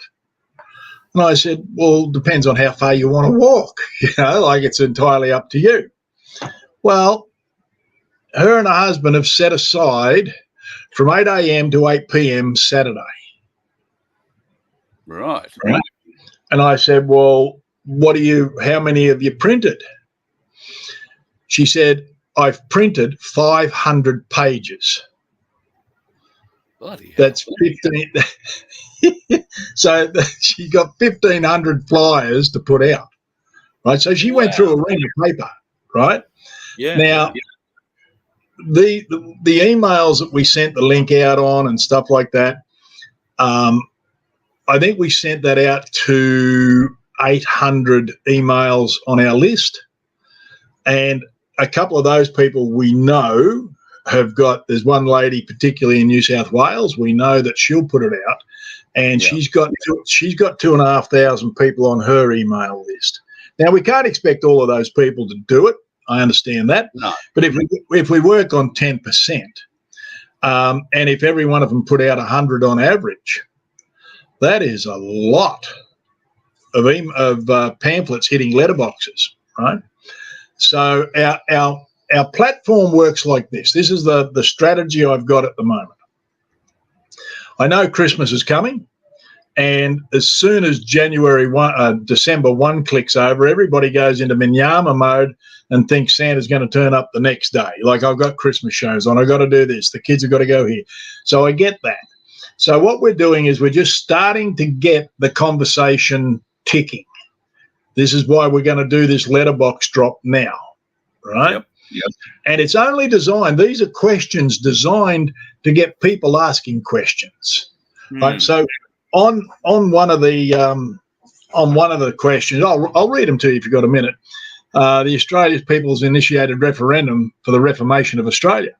And I said, well, depends on how far you want to walk. Like it's entirely up to you. Well, her and her husband have set aside from 8 a.m. to 8 p.m. Saturday. Right. And I said, well, how many have you printed? She said, I've printed 500 pages. Bloody hell. That's 15. So she got 1,500 flyers to put out, right? So she went through a ream of paper, right? Yeah. Now, the emails that we sent the link out on and stuff like that, I think we sent that out to 800 emails on our list, and a couple of those people we know have got, there's one lady particularly in New South Wales, we know that she'll put it out, and she's got 2,500 people on her email list. Now, we can't expect all of those people to do it. I understand that. No. But if we work on 10%, and if every one of them put out 100 on average, that is a lot of pamphlets hitting letterboxes, right? So our platform works like this. This is the strategy I've got at the moment. I know Christmas is coming, and as soon as December 1 clicks over, everybody goes into Minyama mode and thinks Santa's going to turn up the next day. Like, I've got Christmas shows on, I've got to do this, the kids have got to go here. So I get that. So what we're doing is we're just starting to get the conversation ticking. This is why we're going to do this letterbox drop now, right? Yep. And it's only designed, these are questions designed to get people asking questions. Right? So on one of the questions, I'll read them to you if you've got a minute. The Australia's people's initiated referendum for the reformation of Australia,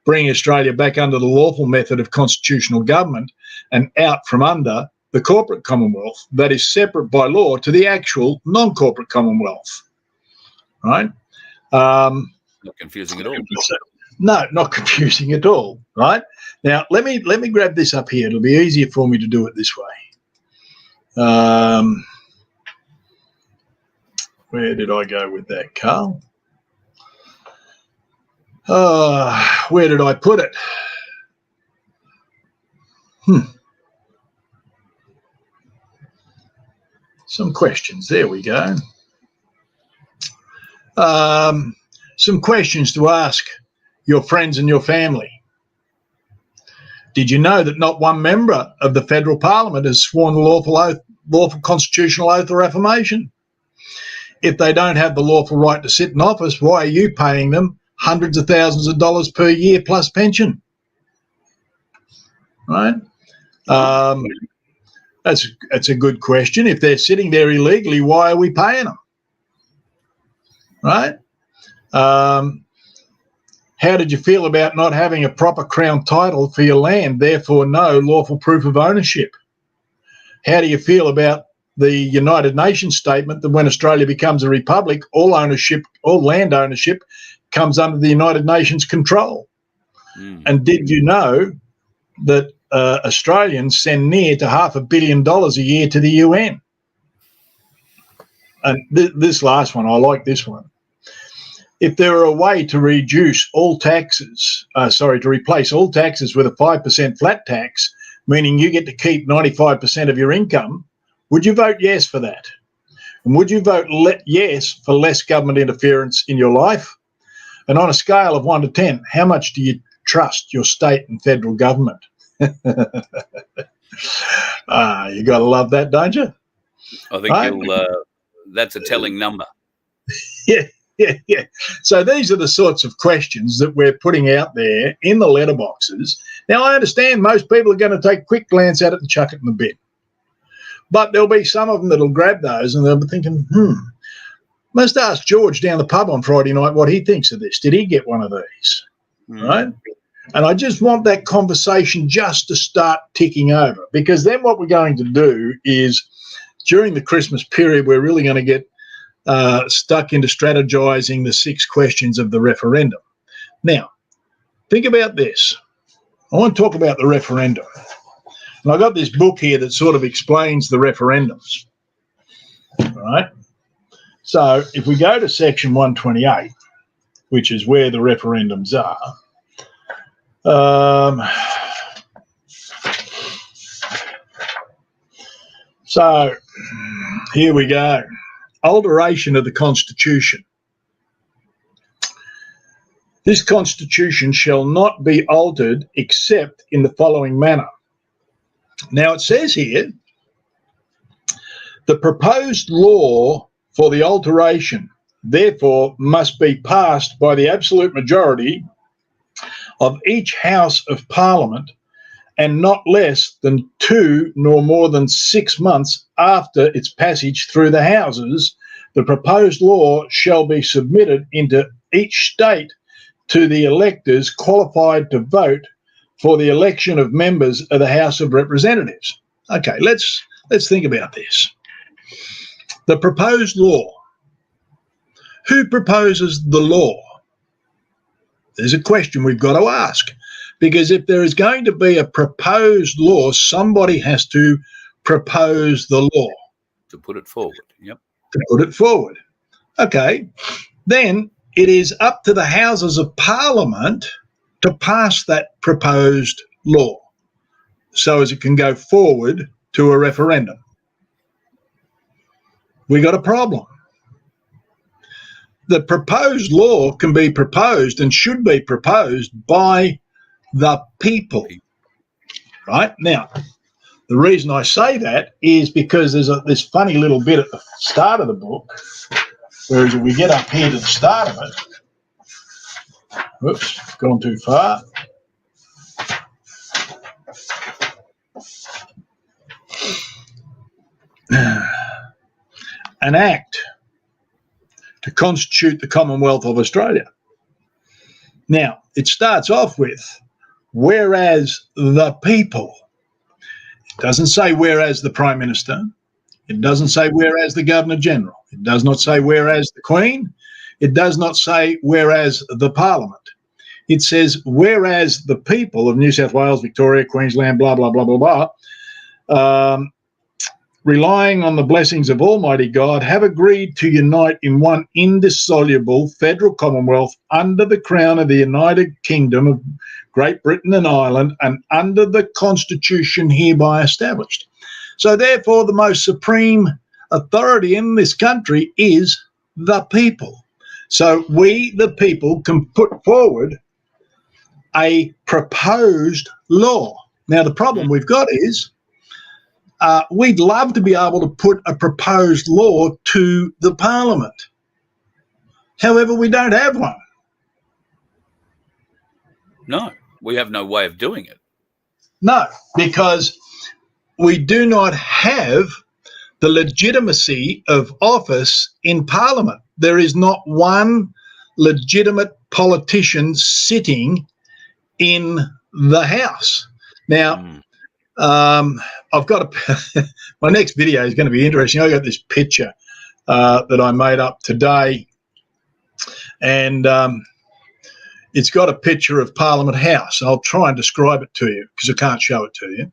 bringing Australia back under the lawful method of constitutional government and out from under the corporate commonwealth that is separate by law to the actual non-corporate commonwealth. Right? Not confusing at all. No, not confusing at all. Right? Now, let me grab this up here. It'll be easier for me to do it this way. Where did I go with that, Carl? Where did I put it? Some questions. There we go. Some questions to ask your friends and your family. Did you know that not one member of the federal parliament has sworn the lawful constitutional oath or affirmation? If they don't have the lawful right to sit in office, why are you paying them hundreds of thousands of dollars per year plus pension? Right? That's a good question. If they're sitting there illegally, why are we paying them? Right? How did you feel about not having a proper crown title for your land, therefore no lawful proof of ownership? How do you feel about the United Nations statement that when Australia becomes a republic, all land ownership comes under the United Nations control? And did you know that Australians send near to $500 million a year to the UN? And this last one, I like this one. If there were a way to replace all taxes with a 5% flat tax, meaning you get to keep 95% of your income, would you vote yes for that? And would you vote yes for less government interference in your life? And on a scale of 1 to 10, how much do you trust your state and federal government? You got to love that, don't you? I think that's a telling number. Yeah. So these are the sorts of questions that we're putting out there in the letterboxes. Now, I understand most people are going to take a quick glance at it and chuck it in the bin. But there'll be some of them that'll grab those and they'll be thinking, must ask George down the pub on Friday night what he thinks of this. Did he get one of these? Right? And I just want that conversation just to start ticking over, because then what we're going to do is during the Christmas period, we're really going to get stuck into strategizing the 6 questions of the referendum. Now, think about this. I want to talk about the referendum. And I got this book here that sort of explains the referendums. All right. So if we go to section 128, which is where the referendums are, so here we go. Alteration of the Constitution. This Constitution shall not be altered except in the following manner. Now it says here, the proposed law for the alteration, therefore, must be passed by the absolute majority of each House of Parliament and not less than 2 nor more than 6 months after its passage through the Houses. The proposed law shall be submitted into each state to the electors qualified to vote for the election of members of the House of Representatives. Okay, let's think about this. The proposed law. Who proposes the law? There's a question we've got to ask. Because if there is going to be a proposed law, somebody has to propose the law. To put it forward, yep. To put it forward. Okay. Then it is up to the Houses of Parliament to pass that proposed law so as it can go forward to a referendum. We got a problem. The proposed law can be proposed and should be proposed by the people. Right? Now, the reason I say that is because there's this funny little bit at the start of the book, whereas if we get up here to the start of it, whoops, gone too far. An act to constitute the Commonwealth of Australia. Now, it starts off with, whereas the people. It doesn't say whereas the Prime Minister. It doesn't say whereas the Governor-General. It does not say whereas the Queen. It does not say whereas the Parliament. It says whereas the people of New South Wales, Victoria, Queensland, blah, blah, blah, blah, blah, relying on the blessings of Almighty God, have agreed to unite in one indissoluble federal commonwealth under the crown of the United Kingdom of Great Britain and Ireland and under the Constitution hereby established. So therefore, the most supreme authority in this country is the people. So we, the people, can put forward a proposed law. Now, the problem we've got is we'd love to be able to put a proposed law to the Parliament. However, we don't have one. No, we have no way of doing it. No, because we do not have the legitimacy of office in Parliament. There is not one legitimate politician sitting in the House. Now, I've got my next video is going to be interesting. I got this picture that I made up today, and it's got a picture of Parliament House. I'll try and describe it to you because I can't show it to you.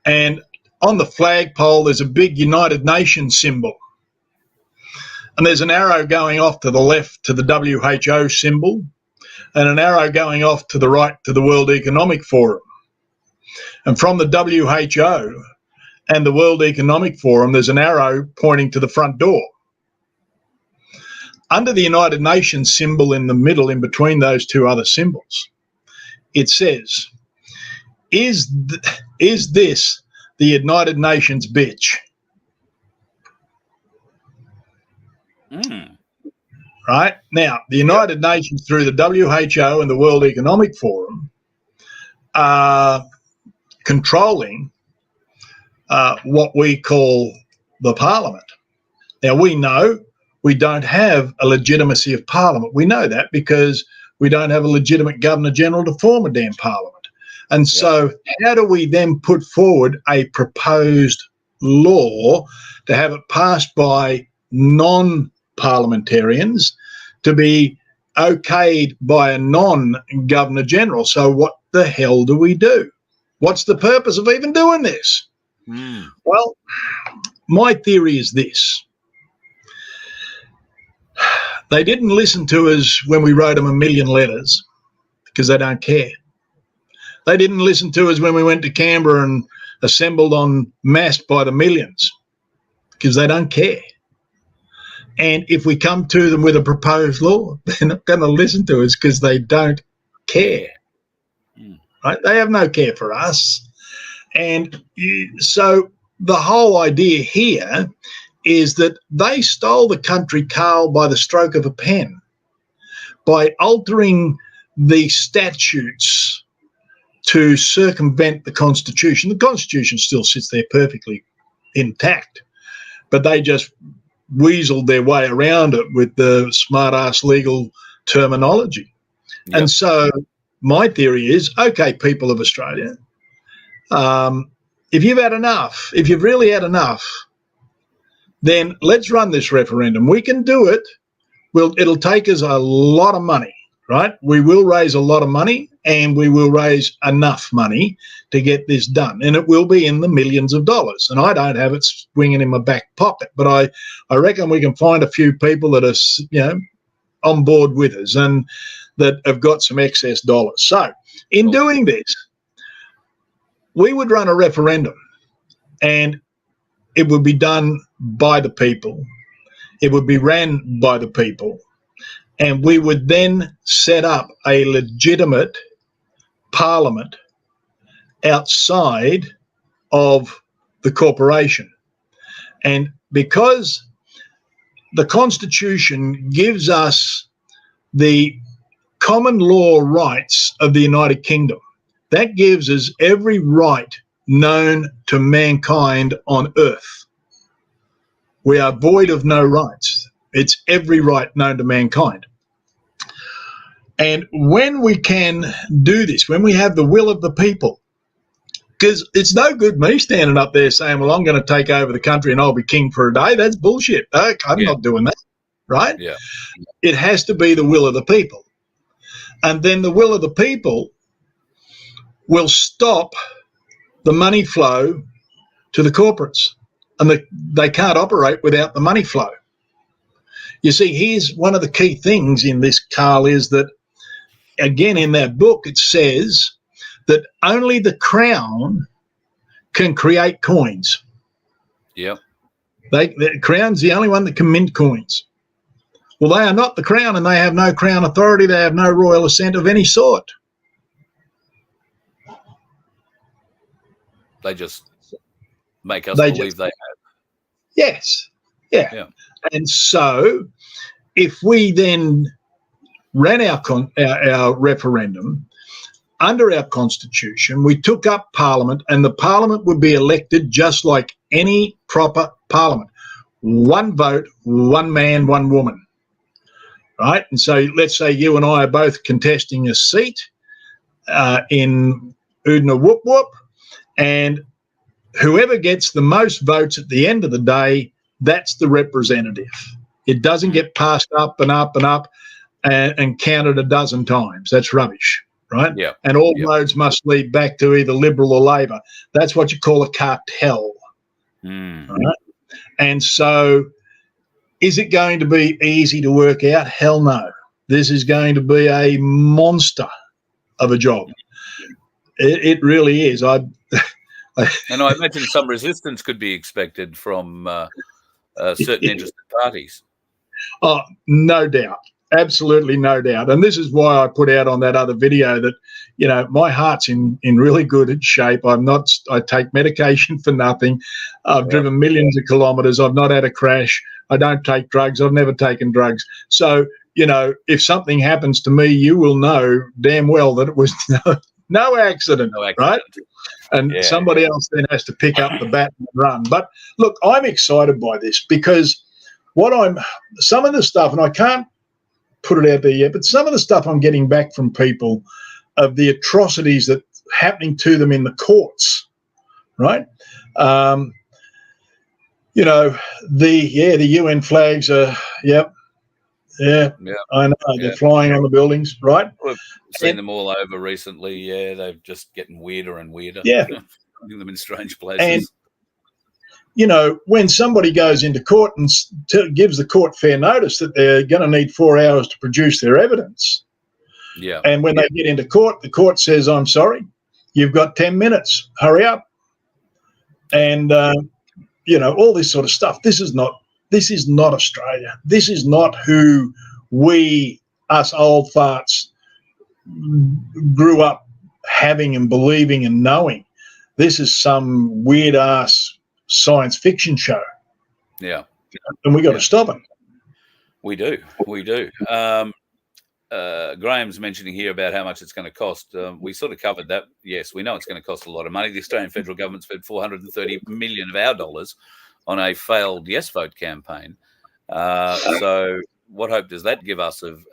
And on the flagpole, there's a big United Nations symbol. And there's an arrow going off to the left to the WHO symbol, and an arrow going off to the right to the World Economic Forum. And from the WHO and the World Economic Forum, there's an arrow pointing to the front door. Under the United Nations symbol in the middle, in between those two other symbols, it says, is this the United Nations bitch? Right? Now, the United Nations, through the WHO and the World Economic Forum, are controlling what we call the Parliament. Now, we know we don't have a legitimacy of Parliament. We know that because we don't have a legitimate Governor-General to form a damn Parliament. And so how do we then put forward a proposed law to have it passed by non-parliamentarians to be okayed by a non-Governor-General? So what the hell do we do? What's the purpose of even doing this? Well, my theory is this. They didn't listen to us when we wrote them 1 million letters because they don't care. They didn't listen to us when we went to Canberra and assembled en masse by the millions because they don't care. And if we come to them with a proposed law, they're not going to listen to us because they don't care. Right? They have no care for us. And so the whole idea here is that they stole the country, Carl, by the stroke of a pen, by altering the statutes to circumvent the Constitution. The Constitution still sits there perfectly intact, but they just weaseled their way around it with the smart-ass legal terminology. Yep. And so my theory is, okay, people of Australia, if you've had enough, if you've really had enough, then let's run this referendum. We can do it. It'll take us a lot of money, right? We will raise a lot of money, and we will raise enough money to get this done. And it will be in the millions of dollars. And I don't have it swinging in my back pocket, but I reckon we can find a few people that are, on board with us and that have got some excess dollars. So in doing this, we would run a referendum, and it would be done by the people. It would be ran by the people. And we would then set up a legitimate Parliament outside of the corporation. And because the Constitution gives us the common law rights of the United Kingdom, that gives us every right known to mankind on earth. We are void of no rights. It's every right known to mankind. And when we can do this, when we have the will of the people, because it's no good me standing up there saying, well, I'm going to take over the country and I'll be king for a day. That's bullshit. I'm not doing that, right? Yeah. It has to be the will of the people. And then the will of the people will stop the money flow to the corporates, and they can't operate without the money flow. You see, here's one of the key things in this, Carl, is that, again, in that book, it says that only the Crown can create coins. Yep. The Crown's the only one that can mint coins. Well, they are not the Crown, and they have no Crown authority. They have no royal assent of any sort. They just make us They believe just- they have. Yes. Yeah. Yeah. And so if we then ran our referendum under our constitution, we took up Parliament, and the Parliament would be elected just like any proper Parliament. One vote, one man, one woman. Right? And so let's say you and I are both contesting a seat in Oodna Whoop Whoop, and whoever gets the most votes at the end of the day, that's the representative. It doesn't get passed up and up and up and counted a dozen times. That's rubbish, right? Yeah. And all roads must lead back to either Liberal or Labor. That's what you call a cartel. Right? And so is it going to be easy to work out? Hell no. This is going to be a monster of a job. It really is. And I imagine some resistance could be expected from certain interested parties. Oh, no doubt. Absolutely no doubt. And this is why I put out on that other video that, you know, my heart's in really good shape. I take medication for nothing. I've driven millions of kilometres. I've not had a crash. I don't take drugs. I've never taken drugs. So, you know, if something happens to me, you will know damn well that it was no accident, right? And somebody else then has to pick up the bat and run. But look, I'm excited by this because some of the stuff, and I can't put it out there yet, but some of the stuff I'm getting back from people of the atrocities that are happening to them in the courts, right? You know, the UN flags are, I know, they're flying on the buildings, right? We've seen them all over recently. Yeah, they're just getting weirder and weirder. Yeah. Putting them in strange places. And, you know, when somebody goes into court and gives the court fair notice that they're going to need 4 hours to produce their evidence, and when they get into court, the court says, I'm sorry, you've got 10 minutes, hurry up. And, you know, all this sort of stuff. This is not Australia. This is not who us old farts, grew up having and believing and knowing. This is some weird ass science fiction show. Yeah. And we got to stop it. We do. Graham's mentioning here about how much it's going to cost. We sort of covered that. Yes, we know it's going to cost a lot of money. The Australian federal government spent $430 million of our dollars on a failed yes vote campaign. So what hope does that give us of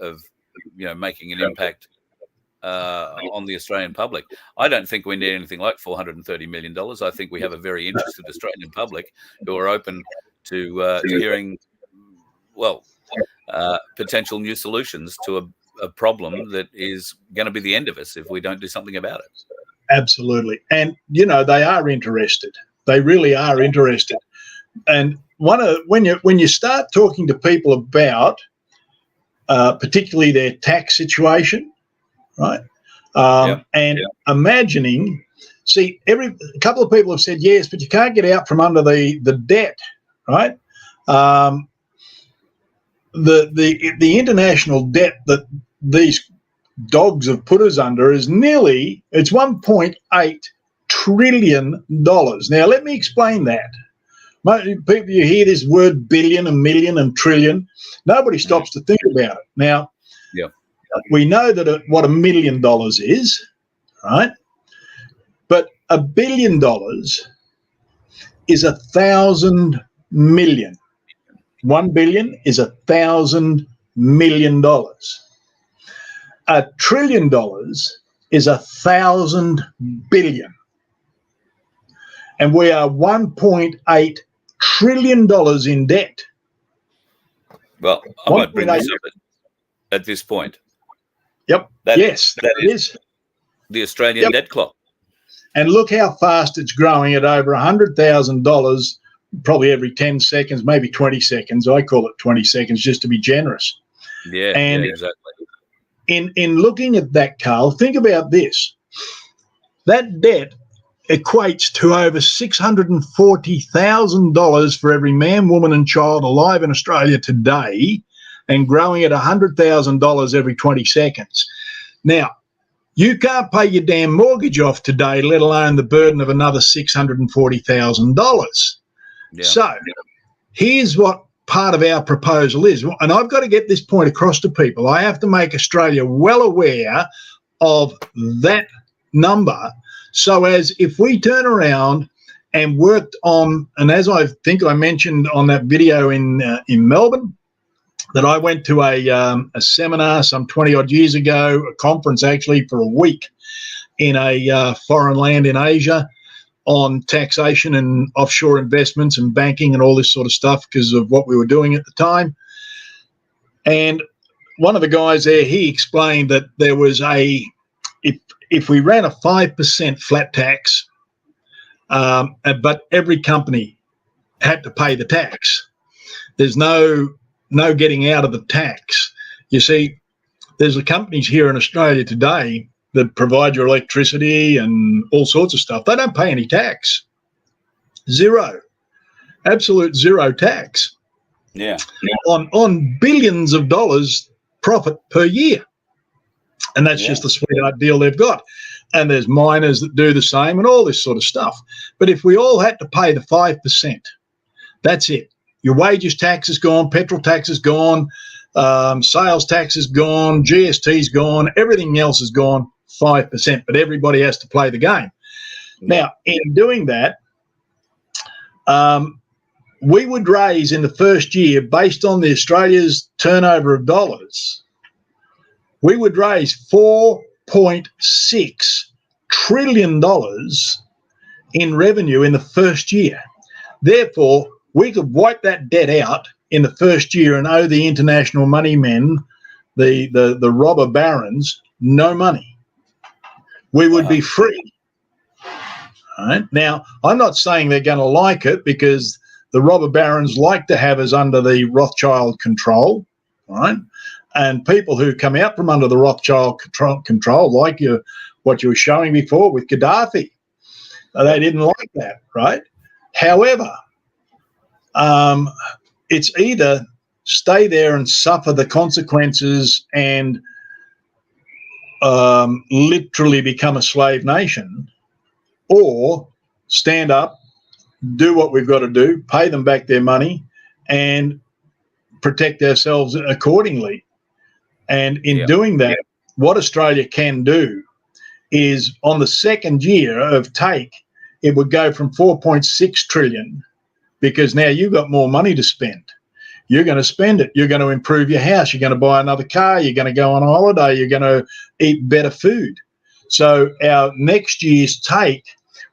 making an impact on the Australian public? I don't think we need anything like $430 million. I think we have a very interested Australian public who are open to hearing, potential new solutions to a problem that is going to be the end of us if we don't do something about it. Absolutely. And, you know, they are interested. They really are interested. And when you start talking to people about particularly their tax situation, right? Imagining, see, a couple of people have said, yes, but you can't get out from under the debt, right? The international debt that these dogs have put us under is it's $1.8 trillion. Now, let me explain that. People, you hear this word billion and million and trillion. Nobody stops to think about it. Now, we know that what $1 million is, right? But $1 billion is 1,000 million. 1 billion is 1,000 million dollars. $1 trillion is 1,000 billion. And we are $1.8 trillion in debt. Well, I might bring this up at this point. Yep. That is the Australian debt clock. And look how fast it's growing at over $100,000 probably every 10 seconds, maybe 20 seconds. I call it 20 seconds just to be generous. Yeah, and exactly. In looking at that, Carl, think about this. That debt equates to over $640,000 for every man, woman and child alive in Australia today and growing at $100,000 every 20 seconds. Now, you can't pay your damn mortgage off today, let alone the burden of another $640,000. Yeah. So here's what part of our proposal is, and I've got to get this point across to people. I have to make Australia well aware of that number, so as if we turn around and worked on, and as I think I mentioned on that video in Melbourne, that I went to a seminar some 20 odd years ago, a conference actually for a week in a foreign land in Asia on taxation and offshore investments and banking and all this sort of stuff because of what we were doing at the time. And one of the guys there, he explained that there was if we ran a 5% flat tax, but every company had to pay the tax, there's no getting out of the tax. You see, there's the companies here in Australia today that provide your electricity and all sorts of stuff. They don't pay any tax. Zero. Absolute zero tax. Yeah. On billions of dollars profit per year. And that's just the sweetheart deal they've got. And there's miners that do the same and all this sort of stuff. But if we all had to pay the 5%, that's it. Your wages tax is gone, petrol tax is gone, sales tax is gone, GST is gone, everything else is gone, 5%. But everybody has to play the game. Now, in doing that, we would raise in the first year, based on the Australia's turnover of dollars, we would raise $4.6 trillion in revenue in the first year. Therefore, we could wipe that debt out in the first year and owe the international money men, the robber barons, no money. We would be free. All right? Now, I'm not saying they're going to like it because the robber barons like to have us under the Rothschild control, right? And people who come out from under the Rothschild control, like what you were showing before with Gaddafi, they didn't like that, right? However, it's either stay there and suffer the consequences and literally become a slave nation, or stand up, do what we've got to do, pay them back their money, and protect ourselves accordingly. And in doing that, what Australia can do is on the second year of take, it would go from 4.6 trillion because now you've got more money to spend. You're going to spend it. You're going to improve your house. You're going to buy another car. You're going to go on a holiday. You're going to eat better food. So our next year's take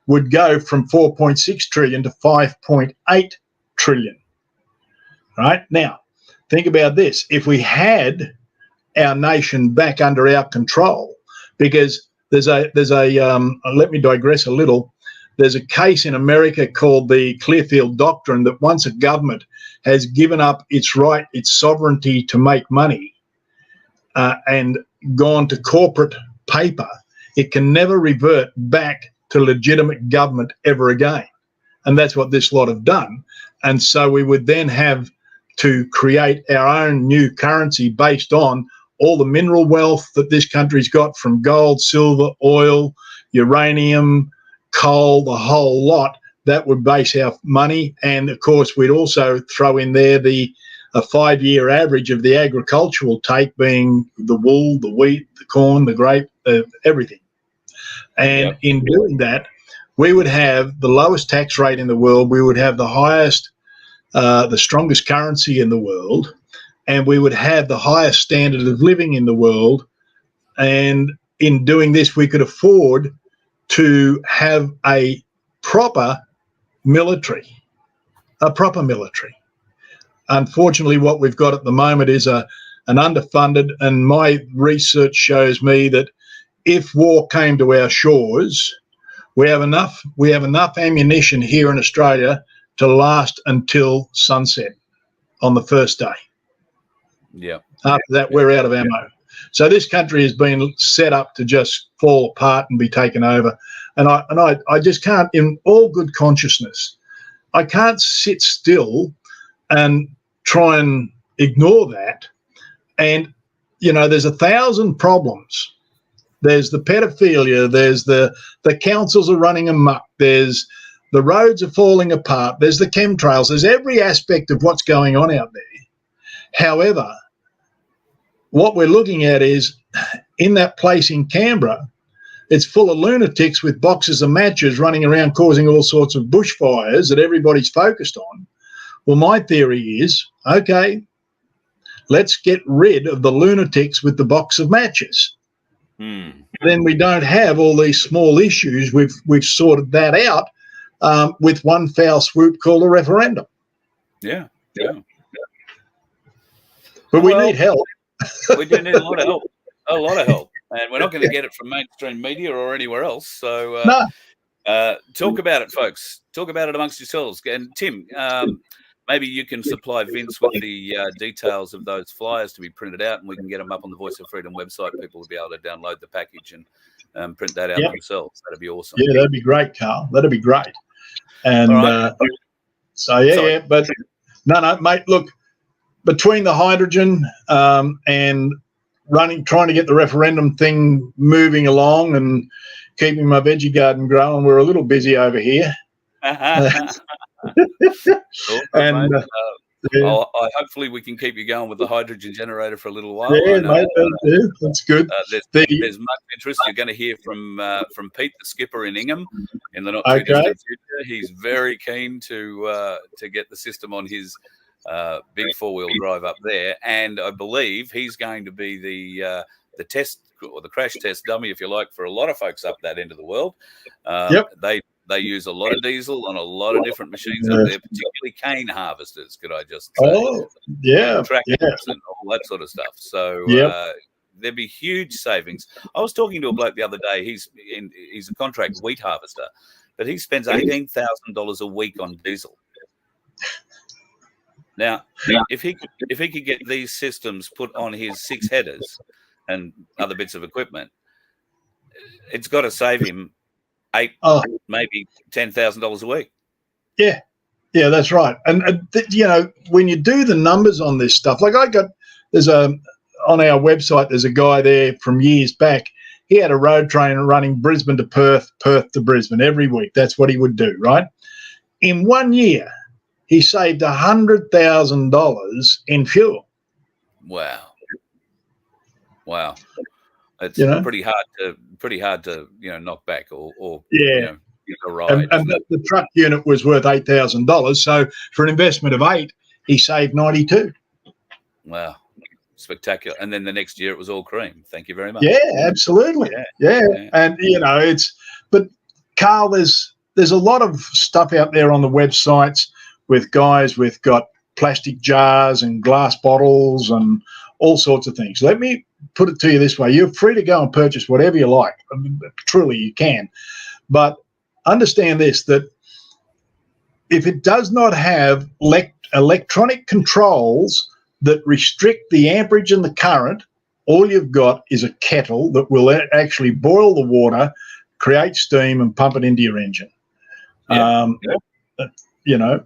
would go from 4.6 trillion to 5.8 trillion. Right? Now, think about this. If we had our nation back under our control, because there's a let me digress a little. There's a case in America called the Clearfield Doctrine that once a government has given up its right, its sovereignty to make money and gone to corporate paper, it can never revert back to legitimate government ever again. And that's what this lot have done. And so we would then have to create our own new currency based on all the mineral wealth that this country's got from gold, silver, oil, uranium, coal, the whole lot. That would base our money. And of course, we'd also throw in there a 5-year average of the agricultural take, being the wool, the wheat, the corn, the grape, everything. And in doing that, we would have the lowest tax rate in the world. We would have the highest, the strongest currency in the world. And we would have the highest standard of living in the world. And in doing this, we could afford to have a proper military. Unfortunately, what we've got at the moment is an underfunded, and my research shows me that if war came to our shores, we have enough ammunition here in Australia to last until sunset on the first day. Yeah. After that, we're out of ammo. So this country has been set up to just fall apart and be taken over. And I just can't, in all good consciousness, I can't sit still and try and ignore that And, you know, there's 1,000 problems. There's the pedophilia. There's the councils are running amok. There's the roads are falling apart. There's the chemtrails. There's every aspect of what's going on out there. However, what we're looking at is in that place in Canberra, it's full of lunatics with boxes of matches running around causing all sorts of bushfires that everybody's focused on. Well, my theory is, okay, let's get rid of the lunatics with the box of matches. Then we don't have all these small issues. We've sorted that out with one foul swoop called a referendum. Yeah. But we need help. We do need a lot of help. A lot of help. And we're not going to get it from mainstream media or anywhere else. So talk about it, folks. Talk about it amongst yourselves. And Tim, maybe you can supply Vince with the details of those flyers to be printed out, and we can get them up on the Voice of Freedom website. People will be able to download the package and print that out themselves. That'd be awesome. Yeah, that'd be great, Carl. That'd be great. And right. But no, mate, look, between the hydrogen and trying to get the referendum thing moving along and keeping my veggie garden growing, we're a little busy over here. Hopefully we can keep you going with the hydrogen generator for a little while. Yeah, mate, that's good. There's much interest. You're going to hear from Pete, the skipper in Ingham, in the not too distant future. He's very keen to get the system on his big 4-wheel drive up there, and I believe he's going to be the test or the crash test dummy, if you like, for a lot of folks up that end of the world. They use a lot of diesel on a lot of different machines up there, particularly cane harvesters, could I just say. Tractors and all that sort of stuff. So there'd be huge savings. I was talking to a bloke the other day. He's a contract wheat harvester, but he spends $18,000 a week on diesel. Now, if he could get these systems put on his 6 headers and other bits of equipment, it's got to save him maybe $10,000 a week. Yeah, that's right. And you know, when you do the numbers on this stuff, like on our website, there's a guy there from years back. He had a road train running Brisbane to Perth, Perth to Brisbane every week. That's what he would do, right? In 1 year, he saved $100,000 in fuel. Wow. It's pretty hard to knock back or ride. And the truck unit was worth $8,000. So for an investment of $8,000, he saved $92,000. Wow. Spectacular. And then the next year it was all cream. Thank you very much. Yeah, absolutely. Yeah. And but Carl, there's a lot of stuff out there on the websites with guys got plastic jars and glass bottles and all sorts of things. Let me put it to you this way. You're free to go and purchase whatever you like. I mean, truly, you can. But understand this, that if it does not have electronic controls that restrict the amperage and the current, all you've got is a kettle that will actually boil the water, create steam, and pump it into your engine.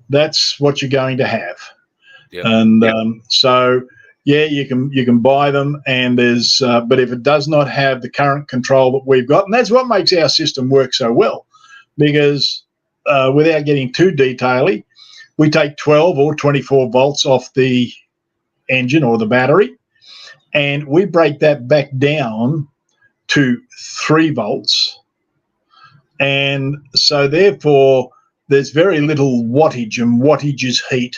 That's what you're going to have. And you can buy them, and there's but if it does not have the current control that we've got, and that's what makes our system work so well, because without getting too detaily, we take 12 or 24 volts off the engine or the battery, and we break that back down to 3 volts, and so therefore there's very little wattage, and wattage is heat.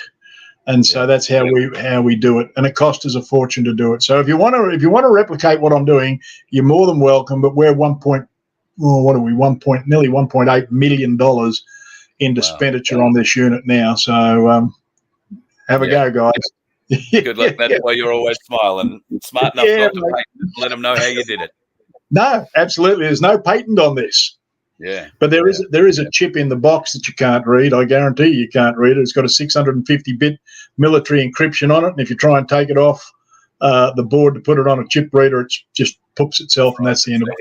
And so that's how we do it, and it costs us a fortune to do it. So if you want to replicate what I'm doing, you're more than welcome. But we're nearly $1.8 million in expenditure on this unit now. So have a go, guys. Good luck. That's why you're always smiling. Smart enough not to patent it. Let them know how you did it. No, absolutely. There's no patent on this. Yeah. But there is a chip in the box that you can't read. I guarantee you can't read it. It's got a 650-bit military encryption on it, and if you try and take it off the board to put it on a chip reader, it just poops itself, and that's the end of it.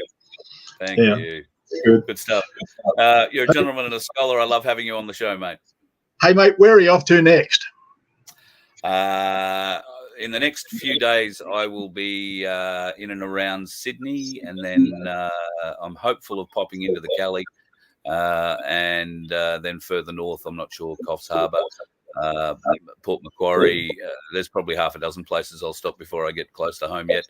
Thank you. Good stuff. You're a gentleman and a scholar. I love having you on the show, mate. Hey, mate, where are you off to next? in the next few days, I will be in and around Sydney, and then I'm hopeful of popping into the Cali, and then further north, I'm not sure, Coffs Harbour, Port Macquarie. There's probably half a dozen places I'll stop before I get close to home yet.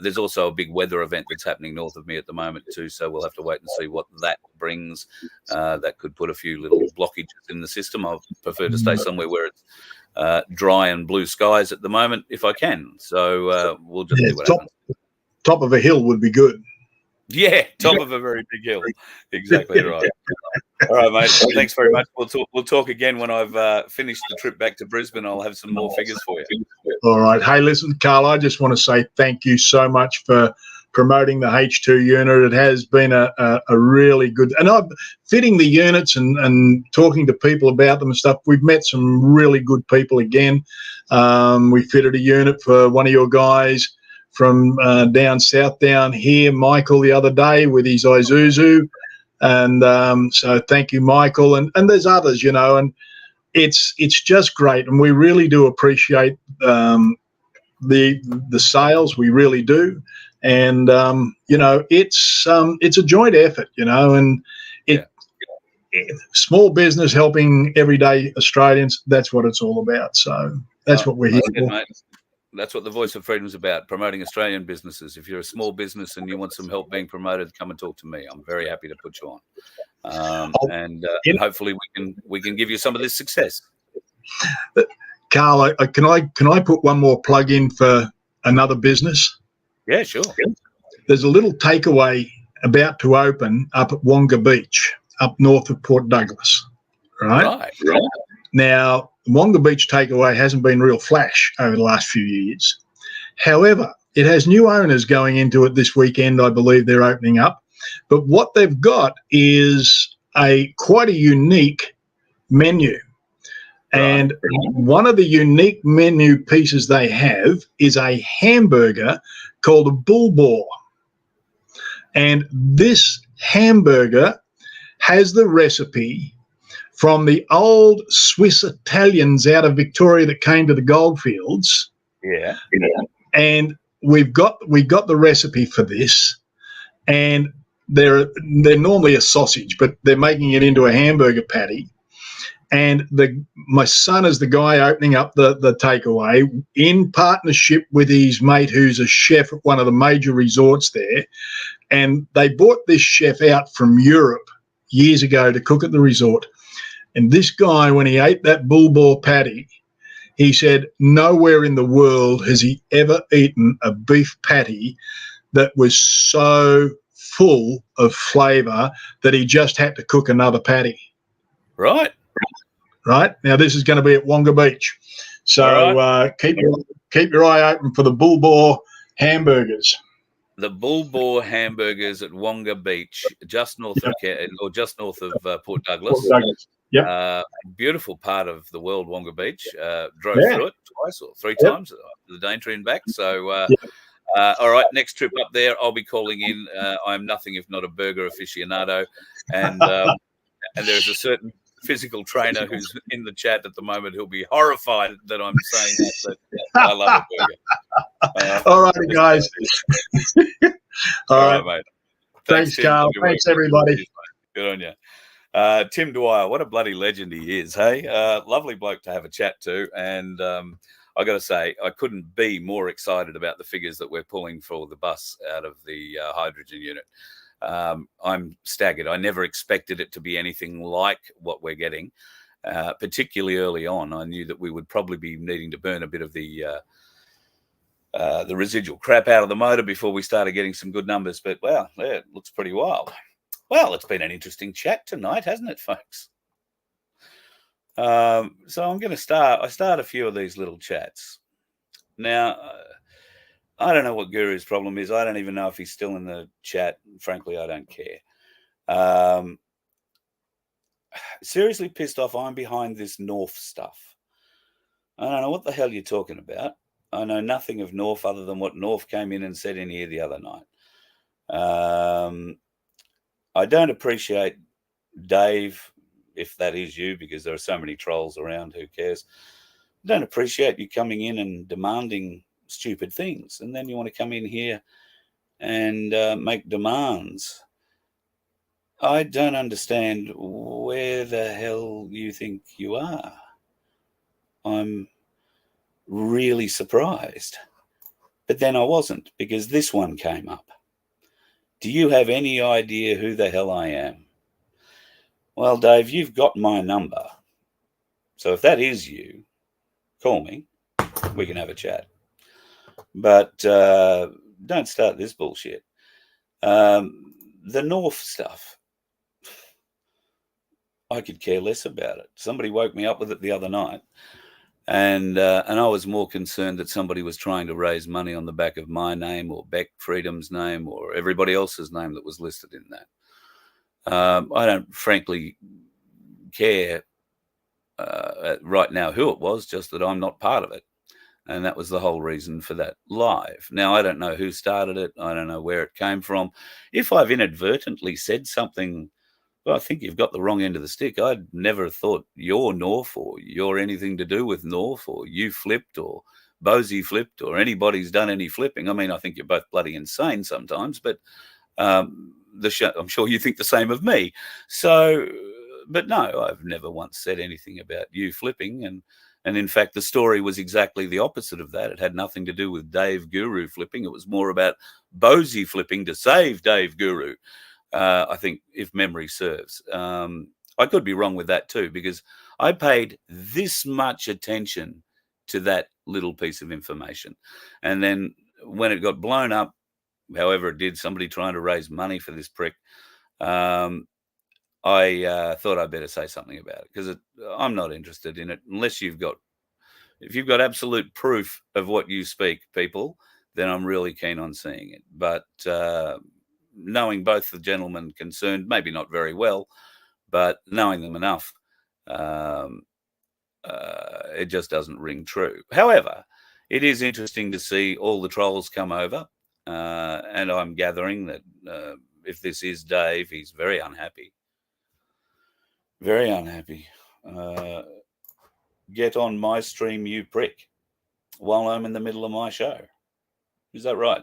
There's also a big weather event that's happening north of me at the moment too, so we'll have to wait and see what that brings. That could put a few little blockages in the system. I prefer to stay somewhere where it's dry and blue skies at the moment if I can. So we'll just see what happens. Top of a hill would be good. Yeah, top of a very big hill. Exactly right. All right, mate. Thanks very much. We'll talk again when I've finished the trip back to Brisbane. I'll have some more figures for you. All right. Hey, listen, Carl, I just want to say thank you so much for promoting the H2 unit. It has been a really good, and I'm fitting the units and talking to people about them and stuff. We've met some really good people again. We fitted a unit for one of your guys from down south down here, Michael, the other day with his Isuzu. And so thank you, Michael. And there's others, you know, and it's just great. And we really do appreciate the sales. We really do. And, you know, it's a joint effort, you know, and small business helping everyday Australians, that's what it's all about. So that's what we're here for. Mate. That's what the Voice of Freedom is about, promoting Australian businesses. If you're a small business and you want some help being promoted, come and talk to me. I'm very happy to put you on. And hopefully we can give you some of this success. Carl, can I put one more plug in for another business? Yeah, sure. There's a little takeaway about to open up at Wonga Beach, up north of Port Douglas. Right. Now, Wonga Beach takeaway hasn't been real flash over the last few years. However, it has new owners going into it this weekend. I believe they're opening up. But what they've got is quite a unique menu. And one of the unique menu pieces they have is a hamburger called a bull boar. And this hamburger has the recipe from the old Swiss Italians out of Victoria that came to the goldfields. Yeah. And we got the recipe for this, and they're normally a sausage, but they're making it into a hamburger patty. And my son is the guy opening up the takeaway in partnership with his mate who's a chef at one of the major resorts there. And they brought this chef out from Europe years ago to cook at the resort. And this guy, when he ate that bull boar patty, he said nowhere in the world has he ever eaten a beef patty that was so full of flavour that he just had to cook another patty. Right. Now, this is going to be at Wonga Beach. So keep your eye open for the bull boar hamburgers. The bull boar hamburgers at Wonga Beach, just north of Port Douglas. Yep. Beautiful part of the world, Wonga Beach. Drove through it twice or three times, the Daintree and back. So, all right, next trip up there, I'll be calling in. I'm nothing if not a burger aficionado, and there's a certain physical trainer who's in the chat at the moment who'll be horrified that I'm saying that, but I love a burger. All right, guys. All right, mate. Thanks, Carl. Thanks, everybody. Good on you. Tim Dwyer, what a bloody legend he is, hey? Lovely bloke to have a chat to. And I got to say, I couldn't be more excited about the figures that we're pulling for the bus out of the hydrogen unit. I'm staggered. I never expected it to be anything like what we're getting, particularly early on. I knew that we would probably be needing to burn a bit of the residual crap out of the motor before we started getting some good numbers. But, well, it looks pretty wild. Well, it's been an interesting chat tonight, hasn't it, folks? So I'm going to start. I start a few of these little chats. Now, I don't know what Guru's problem is. I don't even know if he's still in the chat. Frankly, I don't care. Seriously pissed off. I'm behind this North stuff. I don't know what the hell you're talking about. I know nothing of North other than what North came in and said in here the other night. I don't appreciate Dave, if that is you, because there are so many trolls around, who cares? don't appreciate you coming in and demanding stupid things, and then you want to come in here and make demands. I don't understand where the hell you think you are. I'm really surprised. But then I wasn't, because this one came up. Do you have any idea who the hell I am? Well, Dave, you've got my number. So if that is you, call me. We can have a chat. But don't start this bullshit. The North stuff, I could care less about it. Somebody woke me up with it the other night, and I was more concerned that somebody was trying to raise money on the back of my name or Beck Freedom's name or everybody else's name that was listed in that. I don't frankly care right now who it was, just that I'm not part of it. And that was the whole reason for that live. Now, I don't know who started it. I don't know where it came from. If I've inadvertently said something, well, I think you've got the wrong end of the stick. I'd never thought you're North or you're anything to do with North or you flipped or Bosie flipped or anybody's done any flipping. I mean, I think you're both bloody insane sometimes, but I'm sure you think the same of me. So, but no, I've never once said anything about you flipping. And in fact, the story was exactly the opposite of that. It had nothing to do with Dave Guru flipping. It was more about Bosie flipping to save Dave Guru, I think, if memory serves. I could be wrong with that too, because I paid this much attention to that little piece of information. And then when it got blown up, however it did, somebody trying to raise money for this prick, I thought I'd better say something about it, because I'm not interested in it unless if you've got absolute proof of what you speak, people, then I'm really keen on seeing it. But knowing both the gentlemen concerned, maybe not very well, but knowing them enough, it just doesn't ring true. However, it is interesting to see all the trolls come over, and I'm gathering that if this is Dave, he's very unhappy. Very unhappy. Get on my stream, you prick, while I'm in the middle of my show. Is that right?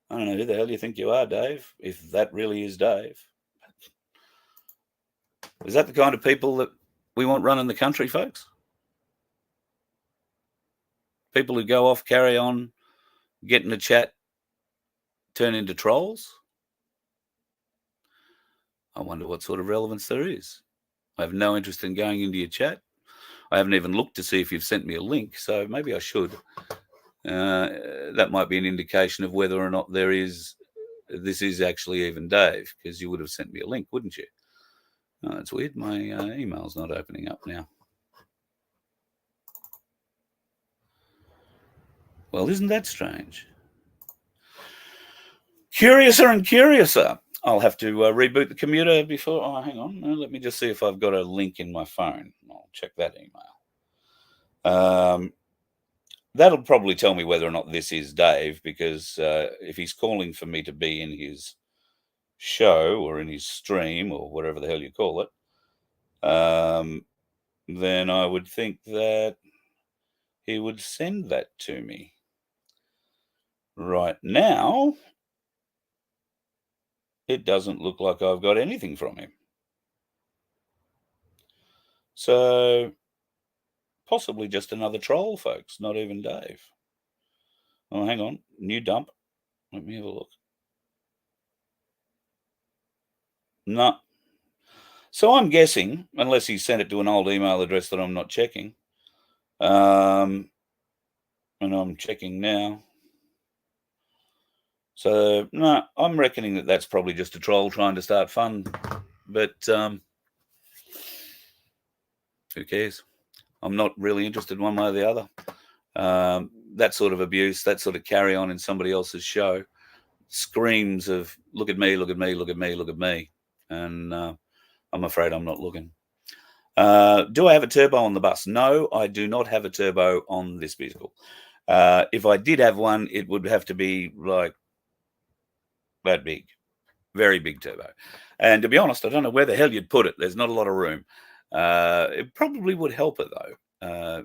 I don't know who the hell you think you are, Dave, if that really is Dave. Is that the kind of people that we want running the country, folks? People who go off, carry on, get in a chat, turn into trolls? I wonder what sort of relevance there is. I have no interest in going into your chat. I haven't even looked to see if you've sent me a link, so maybe I should. That might be an indication of whether or not this is actually even Dave, because you would have sent me a link, wouldn't you? Oh, that's weird. My email's not opening up now. Well, isn't that strange? Curiouser and curiouser. I'll have to reboot the computer before. Oh, hang on. Let me just see if I've got a link in my phone. I'll check that email. That'll probably tell me whether or not this is Dave, because if he's calling for me to be in his show or in his stream or whatever the hell you call it, then I would think that he would send that to me. Right now, it doesn't look like I've got anything from him. So possibly just another troll, folks, not even Dave. Oh, hang on. New dump. Let me have a look. No. So I'm guessing, unless he sent it to an old email address that I'm not checking, and I'm checking now. So, no, I'm reckoning that that's probably just a troll trying to start fun. But who cares? I'm not really interested one way or the other. That sort of abuse, that sort of carry on in somebody else's show screams of, look at me, look at me, look at me, look at me. And I'm afraid I'm not looking. Do I have a turbo on the bus? No, I do not have a turbo on this vehicle. If I did have one, it would have to be like that big, very big turbo. And to be honest, I don't know where the hell you'd put it. There's not a lot of room. It probably would help it though.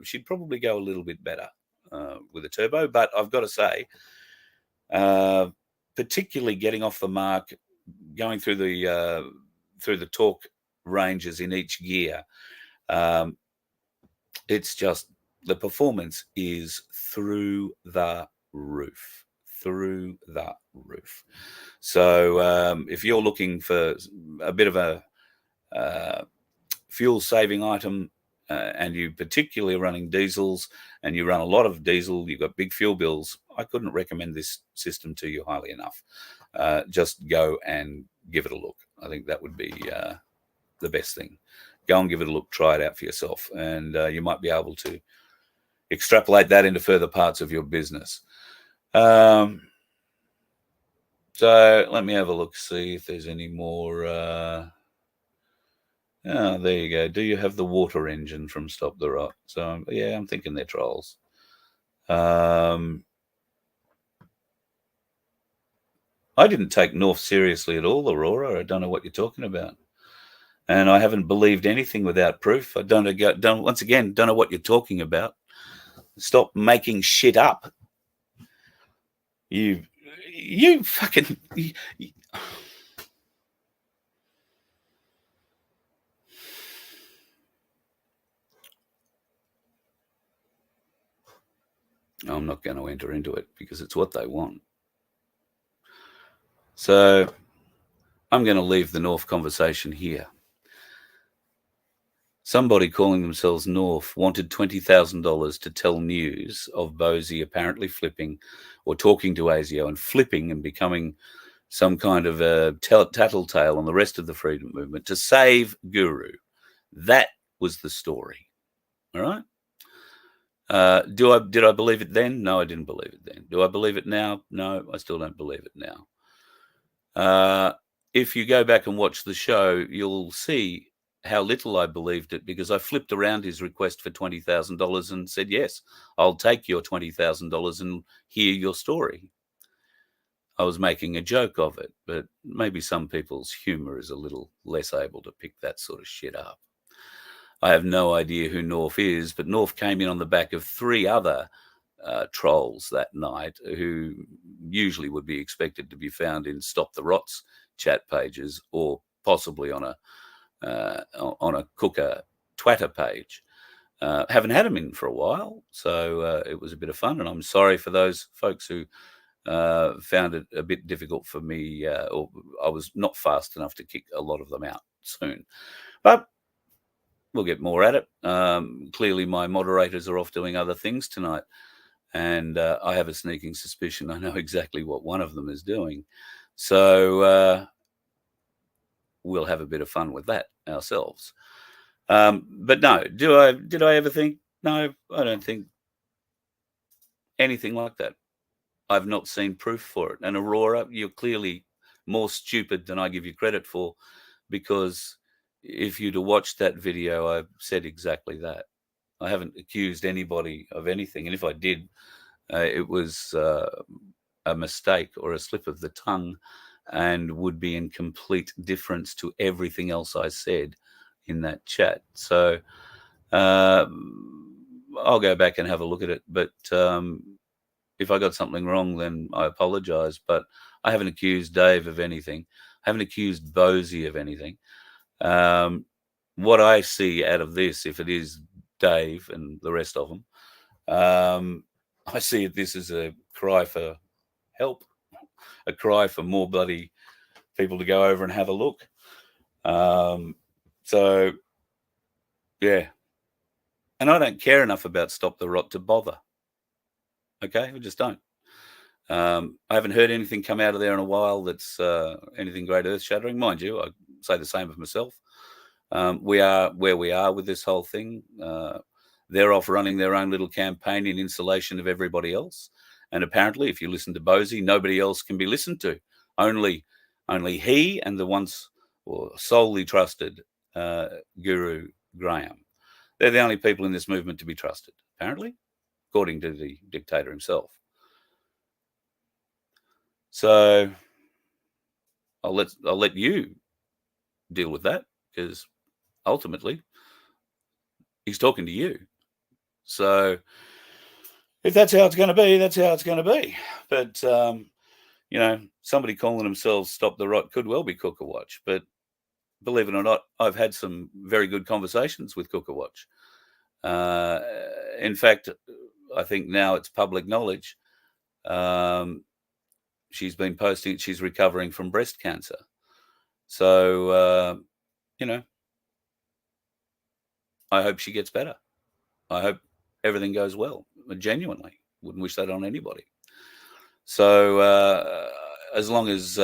she'd probably go a little bit better with a turbo. But I've got to say, particularly getting off the mark, going through the torque ranges in each gear, it's just the performance is through the roof. So if you're looking for a bit of a fuel saving item, and you particularly are running diesels and you run a lot of diesel, you've got big fuel bills, I couldn't recommend this system to you highly enough. Just go and give it a look. I think that would be the best thing. Go and give it a look, try it out for yourself, and you might be able to extrapolate that into further parts of your business. So let me have a look, see if there's any more. Oh, there you go. Do you have the water engine from Stop the Rot? So yeah, I'm thinking they're trolls. I didn't take North seriously at all, Aurora. I don't know what you're talking about. And I haven't believed anything without proof. I don't know what you're talking about. Stop making shit up. You fucking... I'm not going to enter into it because it's what they want. So I'm going to leave the North conversation here. Somebody calling themselves North wanted $20,000 to tell news of Bosie apparently flipping or talking to ASIO and flipping and becoming some kind of a tattletale on the rest of the freedom movement to save Guru. That was the story. All right? Did I believe it then? No, I didn't believe it then. Do I believe it now? No, I still don't believe it now. If you go back and watch the show, you'll see how little I believed it, because I flipped around his request for $20,000 and said, yes, I'll take your $20,000 and hear your story. I was making a joke of it, but maybe some people's humor is a little less able to pick that sort of shit up. I have no idea who North is, but North came in on the back of 3 other trolls that night who usually would be expected to be found in Stop the Rot's chat pages or possibly on a Cooker Twitter page. Haven't had him in for a while, so it was a bit of fun, and I'm sorry for those folks who found it a bit difficult for me, or I was not fast enough to kick a lot of them out soon. But we'll get more at it. Clearly, my moderators are off doing other things tonight, and I have a sneaking suspicion I know exactly what one of them is doing. So we'll have a bit of fun with that ourselves. But no, did I ever think? No, I don't think anything like that. I've not seen proof for it. And Aurora, you're clearly more stupid than I give you credit for, because if you'd have watched that video, I said exactly that. I haven't accused anybody of anything. And if I did, it was a mistake or a slip of the tongue, and would be in complete difference to everything else I said in that chat. So I'll go back and have a look at it. But if I got something wrong, then I apologize. But I haven't accused Dave of anything. I haven't accused Bosie of anything. What I see out of this, if it is Dave and the rest of them, I see this as a cry for help, a cry for more bloody people to go over and have a look. So, yeah. And I don't care enough about Stop the Rot to bother. Okay? I just don't. I haven't heard anything come out of there in a while that's anything great earth-shattering. Mind you, I say the same of myself. We are where we are with this whole thing. They're off running their own little campaign in insulation of everybody else. And apparently, if you listen to Bosie, nobody else can be listened to. Only he and the once solely trusted Guru Graham. They're the only people in this movement to be trusted, apparently, according to the dictator himself. So I'll let you deal with that, because ultimately he's talking to you. So if that's how it's going to be, that's how it's going to be. But, you know, somebody calling themselves Stop the Rot could well be Cooker Watch. But believe it or not, I've had some very good conversations with Cooker Watch. In fact, I think now it's public knowledge. She's been posting she's recovering from breast cancer. So, you know, I hope she gets better. I hope everything goes well. I genuinely wouldn't wish that on anybody. So as long as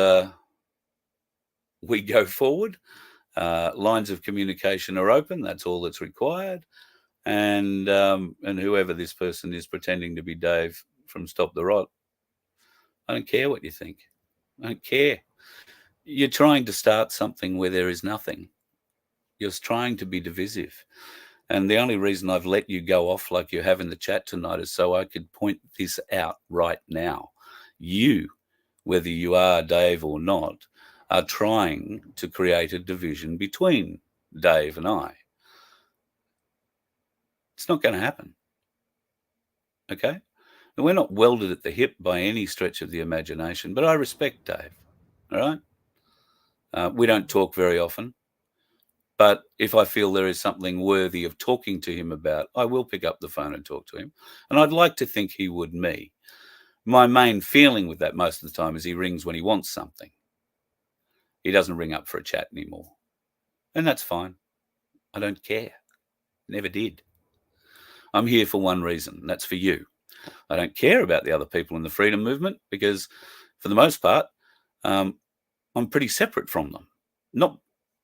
we go forward, lines of communication are open. That's all that's required. And whoever this person is pretending to be Dave from Stop the Rot, I don't care what you think. I don't care. You're trying to start something where there is nothing. You're trying to be divisive. And the only reason I've let you go off like you have in the chat tonight is so I could point this out right now. You, whether you are Dave or not, are trying to create a division between Dave and I. It's not going to happen. Okay? And we're not welded at the hip by any stretch of the imagination, but I respect Dave. All right? We don't talk very often. But if I feel there is something worthy of talking to him about, I will pick up the phone and talk to him. And I'd like to think he would me. My main feeling with that most of the time is he rings when he wants something. He doesn't ring up for a chat anymore. And that's fine. I don't care. Never did. I'm here for one reason, and that's for you. I don't care about the other people in the freedom movement because, for the most part, I'm pretty separate from them.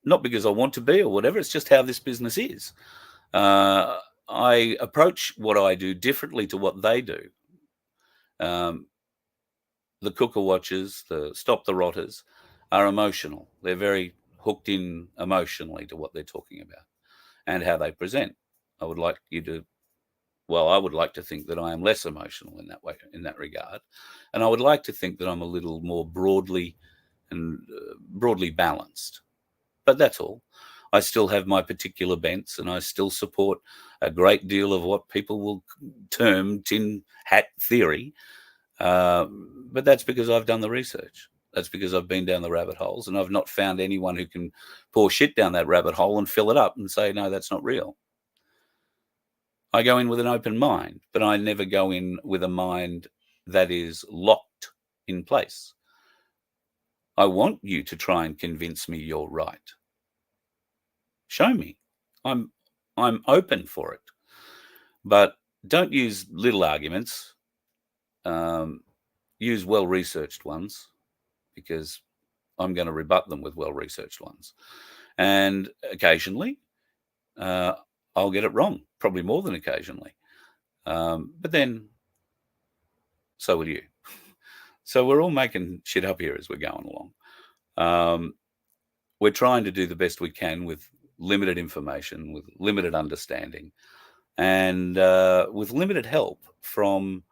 Not because I want to be or whatever. It's just how this business is. I approach what I do differently to what they do. The Cooker Watchers, the Stop the Rotters, are emotional. They're very hooked in emotionally to what they're talking about and how they present. I would like to think that I am less emotional in that way, in that regard. And I would like to think that I'm a little more broadly balanced. But that's all. I still have my particular bents and I still support a great deal of what people will term tin hat theory. But that's because I've done the research. That's because I've been down the rabbit holes and I've not found anyone who can pour shit down that rabbit hole and fill it up and say, no, that's not real. I go in with an open mind, but I never go in with a mind that is locked in place. I want you to try and convince me you're right. Show me. I'm open for it. But don't use little arguments. Use well-researched ones because I'm going to rebut them with well-researched ones. And occasionally, I'll get it wrong, probably more than occasionally. But then, so will you. So we're all making shit up here as we're going along. We're trying to do the best we can with limited information, with limited understanding, and with limited help from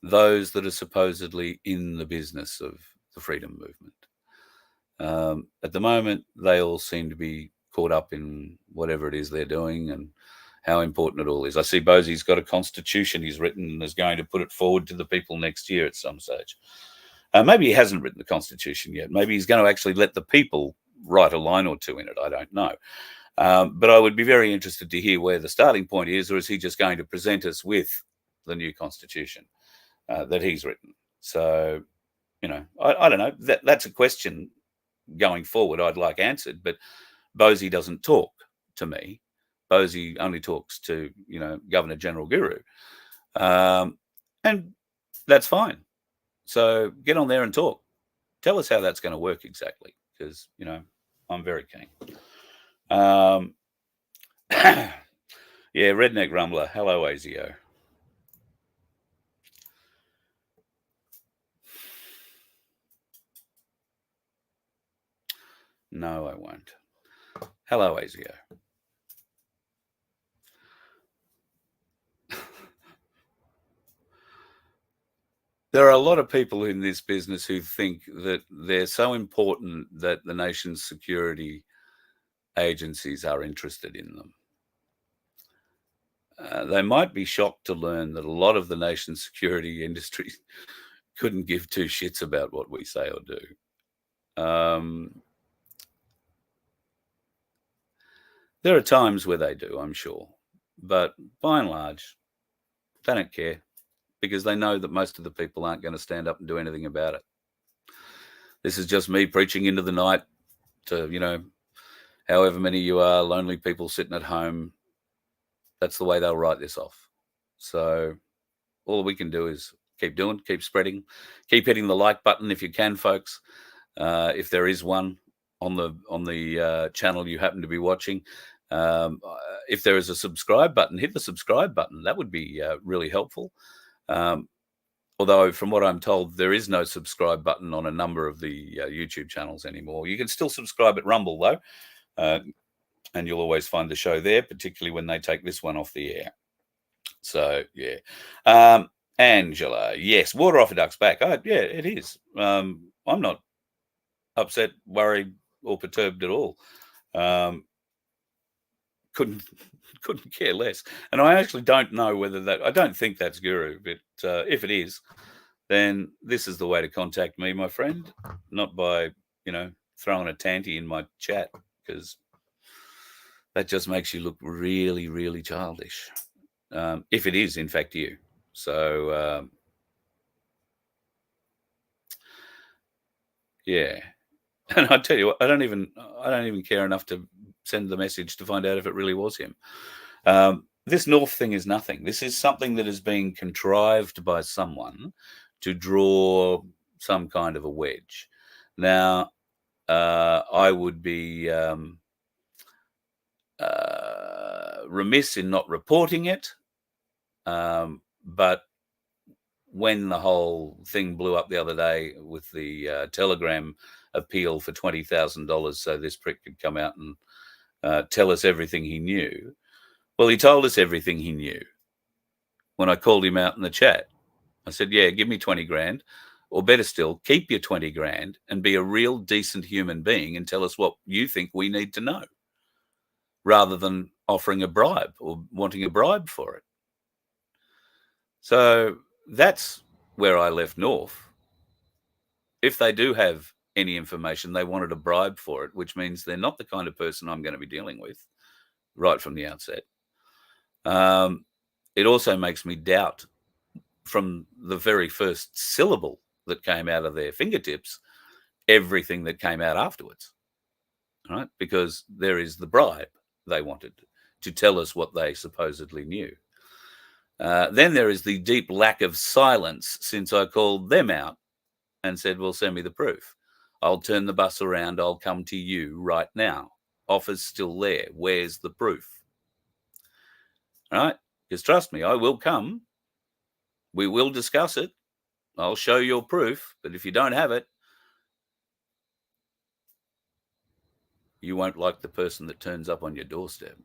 those that are supposedly in the business of the freedom movement. At the moment, they all seem to be caught up in whatever it is they're doing and how important it all is. I see Bosie's got a constitution he's written and is going to put it forward to the people next year at some stage. Maybe he hasn't written the constitution yet. Maybe he's going to actually let the people write a line or two in it. I don't know. But I would be very interested to hear where the starting point is, or is he just going to present us with the new constitution that he's written? So, you know, I don't know. That's a question going forward I'd like answered, but Bosie doesn't talk to me. Bosie only talks to, you know, Governor General Guru. And that's fine. So get on there and talk. Tell us how that's going to work exactly, because, you know, I'm very keen. Yeah, Redneck Rumbler. Hello, ASIO. No, I won't. Hello, ASIO. There are a lot of people in this business who think that they're so important that the nation's security agencies are interested in them. They might be shocked to learn that a lot of the nation's security industry couldn't give two shits about what we say or do. There are times where they do, I'm sure, but by and large, they don't care because they know that most of the people aren't going to stand up and do anything about it. This is just me preaching into the night to, however many you are, lonely people sitting at home. That's the way they'll write this off. So all we can do is keep doing, keep spreading, keep hitting the like button if you can, folks. If there is one on the channel you happen to be watching, if there is a subscribe button, hit the subscribe button. That would be really helpful. Although from what I'm told, there is no subscribe button on a number of the YouTube channels anymore. You can still subscribe at Rumble though, and you'll always find the show there, particularly when they take this one off the air. So yeah. Angela, yes, water off a duck's back. Yeah, it is. I'm not upset, worried, or perturbed at all. Couldn't care less. And I actually don't know whether I don't think that's Guru, but if it is, then this is the way to contact me, my friend, not by, throwing a tanty in my chat, because that just makes you look really, really childish. If it is, in fact, you. So, yeah. And I tell you what, I don't even care enough to send the message to find out if it really was him. This North thing is nothing. This is something that is being contrived by someone to draw some kind of a wedge. Now, I would be remiss in not reporting it, but when the whole thing blew up the other day with the Telegram appeal for $20,000 so this prick could come out and tell us everything he knew. Well, he told us everything he knew. When I called him out in the chat, I said, yeah, give me 20 grand, or better still, keep your 20 grand and be a real decent human being and tell us what you think we need to know, rather than offering a bribe or wanting a bribe for it. So that's where I left North. If they do have any information, they wanted a bribe for it, which means they're not the kind of person I'm going to be dealing with right from the outset. It also makes me doubt from the very first syllable that came out of their fingertips everything that came out afterwards, right? Because there is the bribe they wanted to tell us what they supposedly knew. Then there is the deep lack of silence since I called them out and said, well, send me the proof. I'll turn the bus around. I'll come to you right now. Offer's still there. Where's the proof? All right? Because trust me, I will come. We will discuss it. I'll show your proof. But if you don't have it, you won't like the person that turns up on your doorstep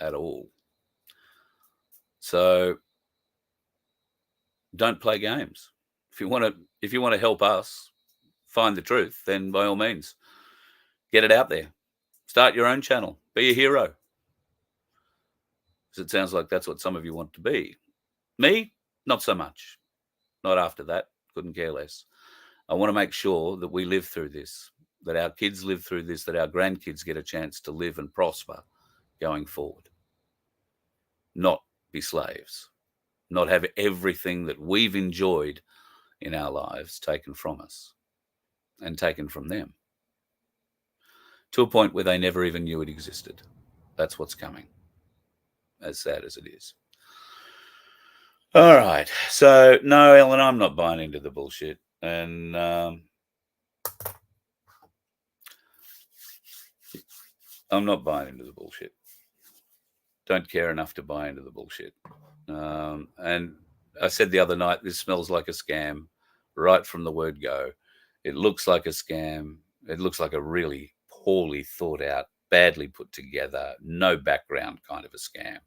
at all. So don't play games. If you want to help us find the truth, then by all means, get it out there. Start your own channel. Be a hero. Because it sounds like that's what some of you want to be. Me, not so much. Not after that. Couldn't care less. I want to make sure that we live through this, that our kids live through this, that our grandkids get a chance to live and prosper going forward. Not be slaves. Not have everything that we've enjoyed in our lives taken from us and taken from them, to a point where they never even knew it existed. That's what's coming, as sad as it is. All right. So, no, Ellen, I'm not buying into the bullshit. And I'm not buying into the bullshit. Don't care enough to buy into the bullshit. And I said the other night, this smells like a scam right from the word go. It looks like a scam. It looks like a really poorly thought out, badly put together, no background kind of a scam.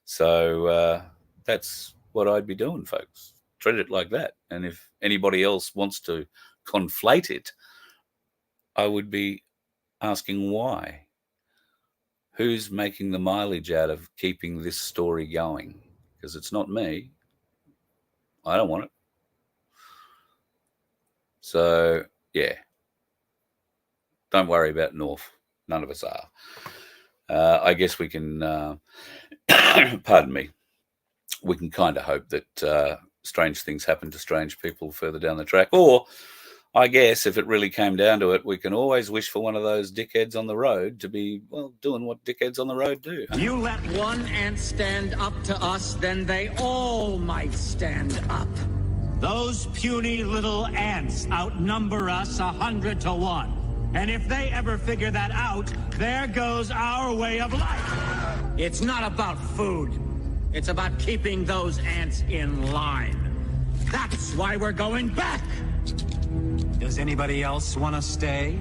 So that's what I'd be doing, folks. Treat it like that. And if anybody else wants to conflate it, I would be asking why. who's making the mileage out of keeping this story going? Because it's not me. I don't want it. So, yeah. Don't worry about North. None of us are. I guess we can, pardon me, we can kind of hope that strange things happen to strange people further down the track. Or, I guess, if it really came down to it, we can always wish for one of those dickheads on the road to be, well, doing what dickheads on the road do. Huh? You let one ant stand up to us, then they all might stand up. Those puny little ants outnumber us 100 to 1. And if they ever figure that out, there goes our way of life. It's not about food. It's about keeping those ants in line. That's why we're going back. Does anybody else want to stay?